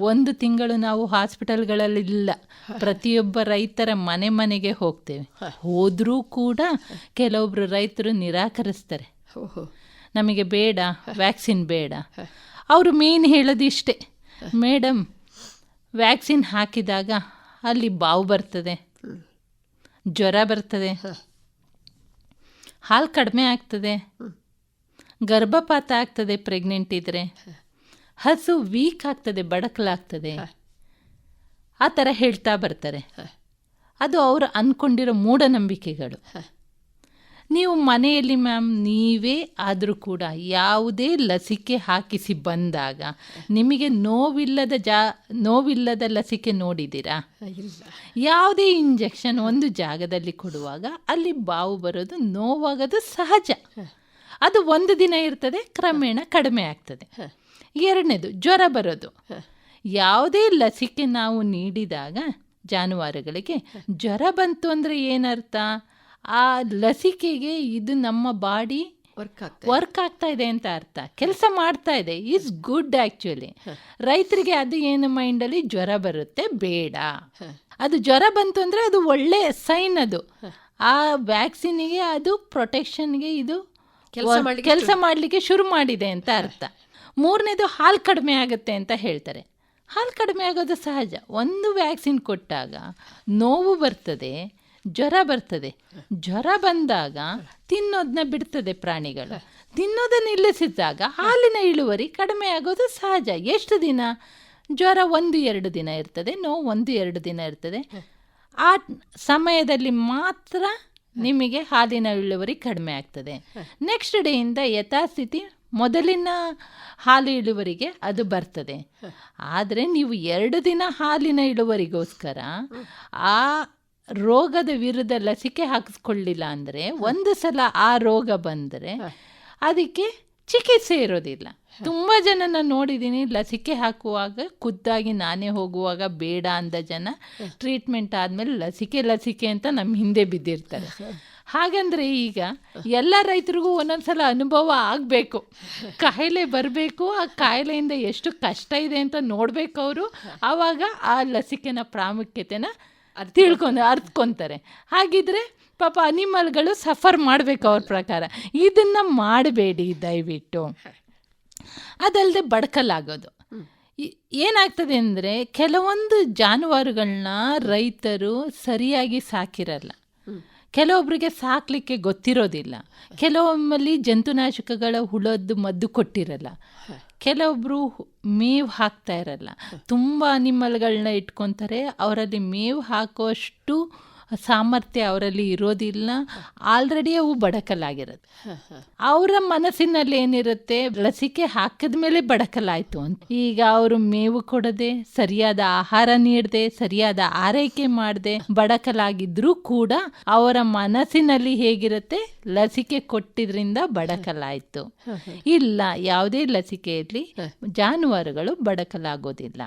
1 ತಿಂಗಳು ನಾವು ಹಾಸ್ಪಿಟಲ್ಗಳಲ್ಲಿಲ್ಲ, ಪ್ರತಿಯೊಬ್ಬ ರೈತರ ಮನೆಗೆ ಹೋಗ್ತೇವೆ. ಹೋದರೂ ಕೂಡ ಕೆಲವೊಬ್ರು ರೈತರು ನಿರಾಕರಿಸ್ತಾರೆ, ನಮಗೆ ಬೇಡ, ವ್ಯಾಕ್ಸಿನ್ ಬೇಡ. ಅವರು ಮೇನ್ ಹೇಳೋದು ಇಷ್ಟೇ, ಮೇಡಮ್ ವ್ಯಾಕ್ಸಿನ್ ಹಾಕಿದಾಗ ಅಲ್ಲಿ ಬಾವು ಬರ್ತದೆ, ಜ್ವರ ಬರ್ತದೆ, ಹಾಲು ಕಡಿಮೆ ಆಗ್ತದೆ, ಗರ್ಭಪಾತ ಆಗ್ತದೆ ಪ್ರೆಗ್ನೆಂಟ್ ಇದ್ದರೆ, ಹಸು ವೀಕ್ ಆಗ್ತದೆ, ಬಡಕಲಾಗ್ತದೆ, ಆ ಥರ ಹೇಳ್ತಾ ಬರ್ತಾರೆ. ಅದು ಅವರು ಅಂದ್ಕೊಂಡಿರೋ ಮೂಢನಂಬಿಕೆಗಳು. ನೀವು ಮನೆಯಲ್ಲಿ ಮ್ಯಾಮ್ ನೀವೇ ಆದರೂ ಕೂಡ ಯಾವುದೇ ಲಸಿಕೆ ಹಾಕಿಸಿ ಬಂದಾಗ ನಿಮಗೆ ನೋವಿಲ್ಲದ ಲಸಿಕೆ ನೋಡಿದ್ದೀರಾ? ಯಾವುದೇ ಇಂಜೆಕ್ಷನ್ ಒಂದು ಜಾಗದಲ್ಲಿ ಕೊಡುವಾಗ ಅಲ್ಲಿ ಬಾವು ಬರೋದು, ನೋವಾಗೋದು ಸಹಜ. ಅದು 1 ದಿನ ಇರ್ತದೆ, ಕ್ರಮೇಣ ಕಡಿಮೆ ಆಗ್ತದೆ. 2ನೇದು ಜ್ವರ ಬರೋದು. ಯಾವುದೇ ಲಸಿಕೆ ನಾವು ನೀಡಿದಾಗ ಜಾನುವಾರುಗಳಿಗೆ ಜ್ವರ ಬಂತು ಅಂದರೆ ಏನರ್ಥ? ಆ ಲಸಿಕೆಗೆ ಇದು ನಮ್ಮ ಬಾಡಿ ವರ್ಕ್ ಆಗ್ತಾ ಇದೆ ಅಂತ ಅರ್ಥ, ಕೆಲಸ ಮಾಡ್ತಾ ಇದೆ, ಈಸ್ ಗುಡ್ ಆ್ಯಕ್ಚುಲಿ. ರೈತರಿಗೆ ಅದು ಏನು ಮೈಂಡಲ್ಲಿ ಜ್ವರ ಬರುತ್ತೆ, ಬೇಡ. ಅದು ಜ್ವರ ಬಂತು ಅಂದರೆ ಅದು ಒಳ್ಳೆ ಸೈನ್. ಅದು ಆ ವ್ಯಾಕ್ಸಿನಿಗೆ, ಅದು ಪ್ರೊಟೆಕ್ಷನ್ಗೆ ಇದು ಕೆಲಸ ಮಾಡಲಿಕ್ಕೆ ಶುರು ಮಾಡಿದೆ ಅಂತ ಅರ್ಥ. 3ನೇದು ಹಾಲು ಕಡಿಮೆ ಆಗುತ್ತೆ ಅಂತ ಹೇಳ್ತಾರೆ. ಹಾಲು ಕಡಿಮೆ ಆಗೋದು ಸಹಜ. ಒಂದು ವ್ಯಾಕ್ಸಿನ್ ಕೊಟ್ಟಾಗ ನೋವು ಬರ್ತದೆ, ಜ್ವರ ಬರ್ತದೆ. ಜ್ವರ ಬಂದಾಗ ತಿನ್ನೋದನ್ನ ಬಿಡ್ತದೆ ಪ್ರಾಣಿಗಳು. ತಿನ್ನೋದನ್ನು ನಿಲ್ಲಿಸಿದಾಗ ಹಾಲಿನ ಇಳುವರಿ ಕಡಿಮೆ ಆಗೋದು ಸಹಜ. ಎಷ್ಟು ದಿನ? ಜ್ವರ 1-2 ದಿನ ಇರ್ತದೆ, ನೋವು 1-2 ದಿನ ಇರ್ತದೆ. ಆ ಸಮಯದಲ್ಲಿ ಮಾತ್ರ ನಿಮಗೆ ಹಾಲಿನ ಇಳುವರಿ ಕಡಿಮೆ ಆಗ್ತದೆ. ನೆಕ್ಸ್ಟ್ ಡೇಯಿಂದ ಯಥಾಸ್ಥಿತಿ ಮೊದಲಿನ ಹಾಲು ಇಳುವರಿಗೆ ಅದು ಬರ್ತದೆ. ಆದರೆ ನೀವು 2 ದಿನ ಹಾಲಿನ ಇಳುವರಿಗೋಸ್ಕರ ಆ ರೋಗದ ವಿರುದ್ಧ ಲಸಿಕೆ ಹಾಕಿಸ್ಕೊಳ್ಳಿಲ್ಲ ಅಂದರೆ, ಒಂದು ಸಲ ಆ ರೋಗ ಬಂದರೆ ಅದಕ್ಕೆ ಚಿಕಿತ್ಸೆ ಇರೋದಿಲ್ಲ. ತುಂಬ ಜನನ ನೋಡಿದ್ದೀನಿ, ಲಸಿಕೆ ಹಾಕುವಾಗ ಖುದ್ದಾಗಿ ನಾನೇ ಹೋಗುವಾಗ ಬೇಡ ಅಂದ ಜನ ಟ್ರೀಟ್ಮೆಂಟ್ ಆದಮೇಲೆ ಲಸಿಕೆ ಅಂತ ನಮ್ಮ ಹಿಂದೆ ಬಿದ್ದಿರ್ತಾರೆ. ಹಾಗಂದರೆ ಈಗ ಎಲ್ಲ ರೈತರಿಗೂ ಒಂದೊಂದ್ಸಲ ಅನುಭವ ಆಗಬೇಕು, ಕಾಯಿಲೆ ಬರಬೇಕು, ಆ ಕಾಯಿಲೆಯಿಂದ ಎಷ್ಟು ಕಷ್ಟ ಇದೆ ಅಂತ ನೋಡಬೇಕು ಅವರು. ಆವಾಗ ಆ ಲಸಿಕೆನ ಪ್ರಾಮುಖ್ಯತೆನ ಅರ್ತ್ಕೊಂತಾರೆ. ಹಾಗಿದ್ರೆ ಪಾಪ ಅನಿಮಲ್ಗಳು ಸಫರ್ ಮಾಡಬೇಕು ಅವ್ರ ಪ್ರಕಾರ. ಇದನ್ನು ಮಾಡಬೇಡಿ ದಯವಿಟ್ಟು. ಅದಲ್ಲದೆ ಬಡ್ಕಲಾಗೋದು ಏನಾಗ್ತದೆ ಅಂದರೆ, ಕೆಲವೊಂದು ಜಾನುವಾರುಗಳನ್ನ ರೈತರು ಸರಿಯಾಗಿ ಸಾಕಿರಲ್ಲ. ಕೆಲವೊಬ್ಬರಿಗೆ ಸಾಕಲಿಕ್ಕೆ ಗೊತ್ತಿರೋದಿಲ್ಲ. ಕೆಲವೊಮ್ಮಲ್ಲಿ ಜಂತುನಾಶಕಗಳ ಹುಳದ್ದು ಮದ್ದು ಕೊಟ್ಟಿರಲ್ಲ. ಕೆಲವೊಬ್ಬರು ಮೇವು ಹಾಕ್ತಾ ಇರಲ್ಲ. ತುಂಬ ಅನಿಮಲ್ಗಳನ್ನ ಇಟ್ಕೊತಾರೆ, ಅವರಲ್ಲಿ ಮೇವು ಹಾಕುವಷ್ಟು ಸಾಮರ್ಥ್ಯ ಅವರಲ್ಲಿ ಇರೋದಿಲ್ಲ. ಆಲ್ರೆಡಿ ಅವು ಬಡಕಲಾಗಿರುತ್ತೆ. ಅವರ ಮನಸ್ಸಿನಲ್ಲಿ ಏನಿರುತ್ತೆ, ಲಸಿಕೆ ಹಾಕಿದ ಮೇಲೆ ಬಡಕಲಾಯಿತು ಅಂತ. ಈಗ ಅವರು ಮೇವು ಕೊಡದೆ, ಸರಿಯಾದ ಆಹಾರ ನೀಡದೆ, ಸರಿಯಾದ ಆರೈಕೆ ಮಾಡದೆ ಬಡಕಲಾಗಿದ್ರೂ ಕೂಡ ಅವರ ಮನಸ್ಸಿನಲ್ಲಿ ಹೇಗಿರುತ್ತೆ, ಲಸಿಕೆ ಕೊಟ್ಟಿದ್ರಿಂದ ಬಡಕಲಾಯಿತು. ಇಲ್ಲ, ಯಾವುದೇ ಲಸಿಕೆಯಲ್ಲಿ ಜಾನುವಾರುಗಳು ಬಡಕಲಾಗೋದಿಲ್ಲ.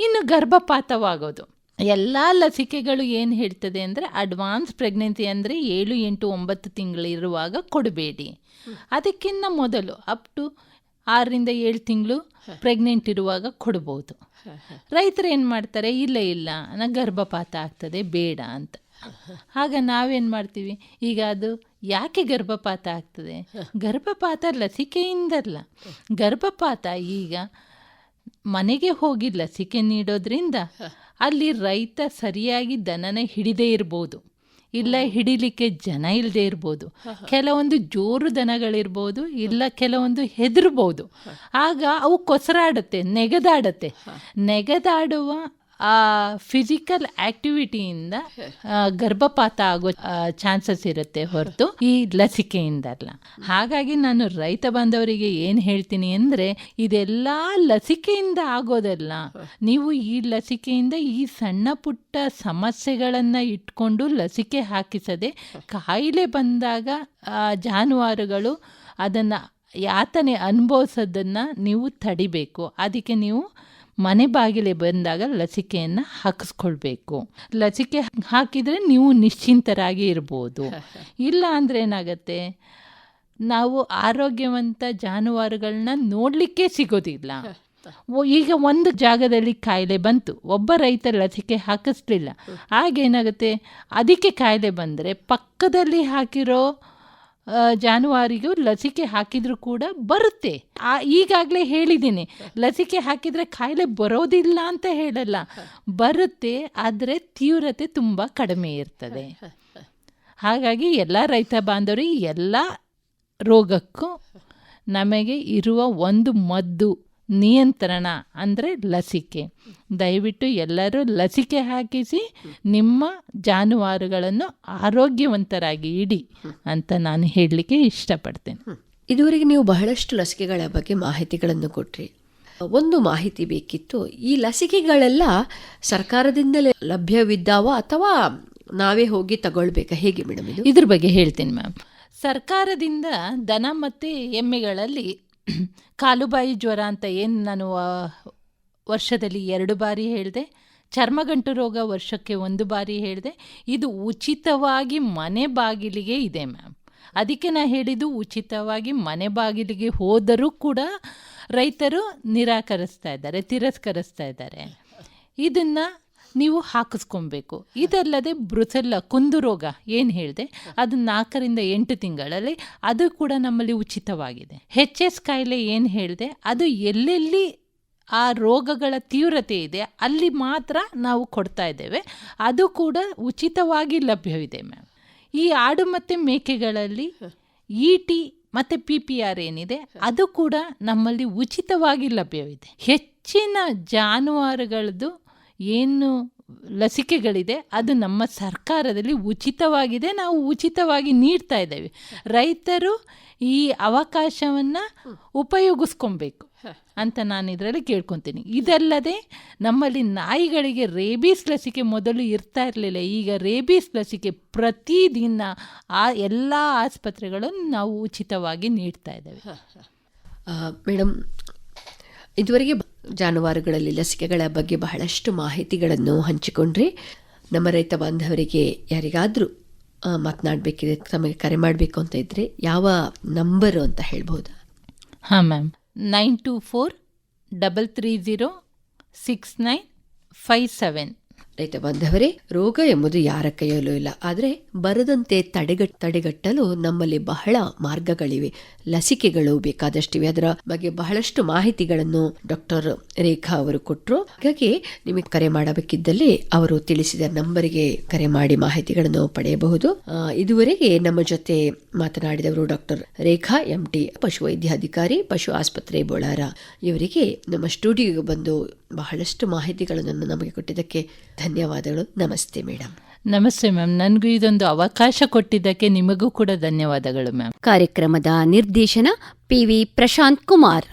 ಇನ್ನು ಗರ್ಭಪಾತವಾಗೋದು, ಎಲ್ಲ ಲಸಿಕೆಗಳು ಏನು ಹೇಳ್ತದೆ ಅಂದರೆ, ಅಡ್ವಾನ್ಸ್ ಪ್ರೆಗ್ನೆನ್ಸಿ ಅಂದರೆ 7, 8, 9 ತಿಂಗಳಿರುವಾಗ ಕೊಡಬೇಡಿ. ಅದಕ್ಕಿಂತ ಮೊದಲು ಅಪ್ ಟು 6ರಿಂದ 7 ತಿಂಗಳು ಪ್ರೆಗ್ನೆಂಟ್ ಇರುವಾಗ ಕೊಡ್ಬೋದು. ರೈತರು ಏನು ಮಾಡ್ತಾರೆ, ಇಲ್ಲ ನನಗೆ ಗರ್ಭಪಾತ ಆಗ್ತದೆ ಬೇಡ ಅಂತ. ಆಗ ನಾವೇನು ಮಾಡ್ತೀವಿ, ಈಗ ಅದು ಯಾಕೆ ಗರ್ಭಪಾತ ಆಗ್ತದೆ? ಗರ್ಭಪಾತ ಲಸಿಕೆಯಿಂದಲ್ಲ. ಗರ್ಭಪಾತ ಈಗ ಮನೆಗೆ ಹೋಗಿ ಲಸಿಕೆ ನೀಡೋದ್ರಿಂದ ಅಲ್ಲಿ ರೈತ ಸರಿಯಾಗಿ ದನನ ಹಿಡಿದೇ ಇರ್ಬೋದು, ಇಲ್ಲ ಹಿಡಿಲಿಕ್ಕೆ ಜನ ಇಲ್ಲದೆ ಇರ್ಬೋದು. ಕೆಲವೊಂದು ಜೋರು ದನಗಳಿರ್ಬೋದು, ಇಲ್ಲ ಕೆಲವೊಂದು ಹೆದರ್ಬೋದು. ಆಗ ಅವು ಕೊಸರಾಡುತ್ತೆ, ನೆಗೆದಾಡುವ ಆ ಫಿಸಿಕಲ್ ಆಕ್ಟಿವಿಟಿಯಿಂದ ಗರ್ಭಪಾತ ಆಗೋ ಚಾನ್ಸಸ್ ಇರುತ್ತೆ ಹೊರತು ಈ ಲಸಿಕೆಯಿಂದಲ್ಲ. ಹಾಗಾಗಿ ನಾನು ರೈತ ಬಾಂಧವರಿಗೆ ಏನು ಹೇಳ್ತೀನಿ ಅಂದರೆ, ಇದೆಲ್ಲ ಲಸಿಕೆಯಿಂದ ಆಗೋದಲ್ಲ. ನೀವು ಈ ಲಸಿಕೆಯಿಂದ ಈ ಸಣ್ಣ ಪುಟ್ಟ ಸಮಸ್ಯೆಗಳನ್ನು ಇಟ್ಕೊಂಡು ಲಸಿಕೆ ಹಾಕಿಸದೆ, ಕಾಯಿಲೆ ಬಂದಾಗ ಜಾನುವಾರುಗಳು ಅದನ್ನು ಯಾತನೆ ಅನುಭವಿಸೋದನ್ನು ನೀವು ತಡಿಬೇಕು. ಅದಕ್ಕೆ ನೀವು ಮನೆ ಬಾಗಿಲೆ ಬಂದಾಗ ಲಸಿಕೆಯನ್ನು ಹಾಕಿಸ್ಕೊಳ್ಬೇಕು. ಲಸಿಕೆ ಹಾಕಿದರೆ ನೀವು ನಿಶ್ಚಿಂತರಾಗಿ ಇರ್ಬೋದು. ಇಲ್ಲ ಅಂದರೆ ಏನಾಗುತ್ತೆ, ನಾವು ಆರೋಗ್ಯವಂತ ಜಾನುವಾರುಗಳನ್ನ ನೋಡಲಿಕ್ಕೆ ಸಿಗೋದಿಲ್ಲ. ಈಗ ಒಂದು ಜಾಗದಲ್ಲಿ ಕಾಯಿಲೆ ಬಂತು, ಒಬ್ಬ ರೈತ ಲಸಿಕೆ ಹಾಕಿಸ್ಲಿಲ್ಲ, ಆಗೇನಾಗುತ್ತೆ, ಅದಕ್ಕೆ ಕಾಯಿಲೆ ಬಂದರೆ ಪಕ್ಕದಲ್ಲಿ ಹಾಕಿರೋ ಜಾನುವಾರಿಗೂ ಲಸಿಕೆ ಹಾಕಿದರೂ ಕೂಡ ಬರುತ್ತೆ. ಈಗಾಗಲೇ ಹೇಳಿದ್ದೀನಿ, ಲಸಿಕೆ ಹಾಕಿದರೆ ಕಾಯಿಲೆ ಬರೋದಿಲ್ಲ ಅಂತ ಹೇಳಲ್ಲ, ಬರುತ್ತೆ, ಆದರೆ ತೀವ್ರತೆ ತುಂಬ ಕಡಿಮೆ ಇರ್ತದೆ. ಹಾಗಾಗಿ ಎಲ್ಲ ರೈತ ಬಾಂಧವರಿಗೆ ಎಲ್ಲ ರೋಗಕ್ಕೂ ನಮಗೆ ಇರುವ ಒಂದು ಮದ್ದು ನಿಯಂತ್ರಣ ಅಂದರೆ ಲಸಿಕೆ. ದಯವಿಟ್ಟು ಎಲ್ಲರೂ ಲಸಿಕೆ ಹಾಕಿಸಿ ನಿಮ್ಮ ಜಾನುವಾರುಗಳನ್ನು ಆರೋಗ್ಯವಂತರಾಗಿ ಇಡಿ ಅಂತ ನಾನು ಹೇಳಲಿಕ್ಕೆ ಇಷ್ಟಪಡ್ತೇನೆ. ಇದುವರೆಗೆ ನೀವು ಬಹಳಷ್ಟು ಲಸಿಕೆಗಳ ಬಗ್ಗೆ ಮಾಹಿತಿಗಳನ್ನು ಕೊಟ್ರಿ. ಒಂದು ಮಾಹಿತಿ ಬೇಕಿತ್ತು, ಈ ಲಸಿಕೆಗಳೆಲ್ಲ ಸರ್ಕಾರದಿಂದಲೇ ಲಭ್ಯವಿದ್ದಾವ ಅಥವಾ ನಾವೇ ಹೋಗಿ ತಗೊಳ್ಬೇಕಾ, ಹೇಗೆ ಮೇಡಮ್? ಇದ್ರ ಬಗ್ಗೆ ಹೇಳ್ತೀನಿ ಮ್ಯಾಮ್. ಸರ್ಕಾರದಿಂದ ದನ ಮತ್ತು ಎಮ್ಮೆಗಳಲ್ಲಿ ಕಾಲುಬಾಯಿ ಜ್ವರ ಅಂತ ಏನು ನಾನು ವರ್ಷದಲ್ಲಿ 2 ಬಾರಿ ಹೇಳಿದೆ, ಚರ್ಮಗಂಟು ರೋಗ ವರ್ಷಕ್ಕೆ 1 ಬಾರಿ ಹೇಳಿದೆ. ಇದು ಉಚಿತವಾಗಿ ಮನೆ ಬಾಗಿಲಿಗೆ ಇದೆ ಮ್ಯಾಮ್. ಅದಕ್ಕೆ ನಾನು ಹೇಳಿದ್ದು, ಉಚಿತವಾಗಿ ಮನೆ ಬಾಗಿಲಿಗೆ ಹೋದರೂ ಕೂಡ ರೈತರು ತಿರಸ್ಕರಿಸ್ತಾ ಇದ್ದಾರೆ. ಇದನ್ನು ನೀವು ಹಾಕಿಸ್ಕೊಬೇಕು. ಇದಲ್ಲದೆ ಬ್ರುಸೆಲ್ಲ ಕುಂದು ರೋಗ ಏನು ಹೇಳಿದೆ, ಅದು 4ರಿಂದ 8 ತಿಂಗಳಲ್ಲಿ, ಅದು ಕೂಡ ನಮ್ಮಲ್ಲಿ ಉಚಿತವಾಗಿದೆ. HS ಕಾಯಿಲೆ ಏನು ಹೇಳಿದೆ, ಅದು ಎಲ್ಲೆಲ್ಲಿ ಆ ರೋಗಗಳ ತೀವ್ರತೆ ಇದೆ ಅಲ್ಲಿ ಮಾತ್ರ ನಾವು ಕೊಡ್ತಾ ಇದ್ದೇವೆ, ಅದು ಕೂಡ ಉಚಿತವಾಗಿ ಲಭ್ಯವಿದೆ ಮ್ಯಾಮ್. ಈ ಆಡು ಮತ್ತು ಮೇಕೆಗಳಲ್ಲಿ ET ಮತ್ತು PPR ಏನಿದೆ ಅದು ಕೂಡ ನಮ್ಮಲ್ಲಿ ಉಚಿತವಾಗಿ ಲಭ್ಯವಿದೆ. ಹೆಚ್ಚಿನ ಜಾನುವಾರುಗಳದ್ದು ಏನು ಲಸಿಕೆಗಳಿದೆ ಅದು ನಮ್ಮ ಸರ್ಕಾರದಲ್ಲಿ ಉಚಿತವಾಗಿದೆ, ನಾವು ಉಚಿತವಾಗಿ ನೀಡ್ತಾ ಇದ್ದೇವೆ. ರೈತರು ಈ ಅವಕಾಶವನ್ನು ಉಪಯೋಗಿಸ್ಕೊಬೇಕು ಅಂತ ನಾನು ಇದರಲ್ಲಿ ಕೇಳ್ಕೊತೀನಿ. ಇದಲ್ಲದೆ ನಮ್ಮಲ್ಲಿ ನಾಯಿಗಳಿಗೆ ರೇಬೀಸ್ ಲಸಿಕೆ ಮೊದಲು ಇರ್ತಾ ಇರಲಿಲ್ಲ. ಈಗ ರೇಬೀಸ್ ಲಸಿಕೆ ಪ್ರತಿದಿನ ಎಲ್ಲ ಆಸ್ಪತ್ರೆಗಳನ್ನು ನಾವು ಉಚಿತವಾಗಿ ನೀಡ್ತಾ ಇದ್ದೇವೆ. ಮೇಡಮ್, ಇದುವರೆಗೆ ಜಾನುವಾರುಗಳಲ್ಲಿ ಲಸಿಕೆಗಳ ಬಗ್ಗೆ ಬಹಳಷ್ಟು ಮಾಹಿತಿಗಳನ್ನು ಹಂಚಿಕೊಂಡ್ರಿ. ನಮ್ಮ ರೈತ ಬಾಂಧವರಿಗೆ ಯಾರಿಗಾದರೂ ಮಾತನಾಡಬೇಕಿದೆ, ತಮಗೆ ಕರೆ ಮಾಡಬೇಕು ಅಂತ ಇದ್ದರೆ ಯಾವ ನಂಬರು ಅಂತ ಹೇಳ್ಬೋದಾ? ಹಾಂ ಮ್ಯಾಮ್, 9243306957. ರೈತ ಬಾಂಧವರೇ, ರೋಗ ಎಂಬುದು ಯಾರ ಕೈಯಲ್ಲೂ ಇಲ್ಲ. ಆದರೆ ಬರದಂತೆ ತಡೆಗಟ್ಟಲು ನಮ್ಮಲ್ಲಿ ಬಹಳ ಮಾರ್ಗಗಳಿವೆ, ಲಸಿಕೆಗಳು ಬೇಕಾದಷ್ಟಿವೆ. ಅದರ ಬಗ್ಗೆ ಬಹಳಷ್ಟು ಮಾಹಿತಿಗಳನ್ನು ಡಾಕ್ಟರ್ ರೇಖಾ ಅವರು ಕೊಟ್ಟರು. ಹಾಗಾಗಿ ನಿಮಗೆ ಕರೆ ಮಾಡಬೇಕಿದ್ದಲ್ಲಿ ಅವರು ತಿಳಿಸಿದ ನಂಬರಿಗೆ ಕರೆ ಮಾಡಿ ಮಾಹಿತಿಗಳನ್ನು ಪಡೆಯಬಹುದು. ಇದುವರೆಗೆ ನಮ್ಮ ಜೊತೆ ಮಾತನಾಡಿದವರು ಡಾಕ್ಟರ್ ರೇಖಾ MT, ಪಶುವೈದ್ಯಾಧಿಕಾರಿ, ಪಶು ಆಸ್ಪತ್ರೆ ಬೋಳಾರ. ಇವರಿಗೆ ನಮ್ಮ ಸ್ಟುಡಿಯೋಗೆ ಬಂದು ಬಹಳಷ್ಟು ಮಾಹಿತಿಗಳನ್ನು ನಮಗೆ ಕೊಟ್ಟಿದ್ದಕ್ಕೆ ಧನ್ಯವಾದಗಳು. ನಮಸ್ತೆ ಮೇಡಮ್. ನಮಸ್ತೆ ಮ್ಯಾಮ್, ನನಗೂ ಇದೊಂದು ಅವಕಾಶ ಕೊಟ್ಟಿದ್ದಕ್ಕೆ ನಿಮಗೂ ಕೂಡ ಧನ್ಯವಾದಗಳು ಮ್ಯಾಮ್. ಕಾರ್ಯಕ್ರಮದ ನಿರ್ದೇಶನ PV ಪ್ರಶಾಂತ್ ಕುಮಾರ್.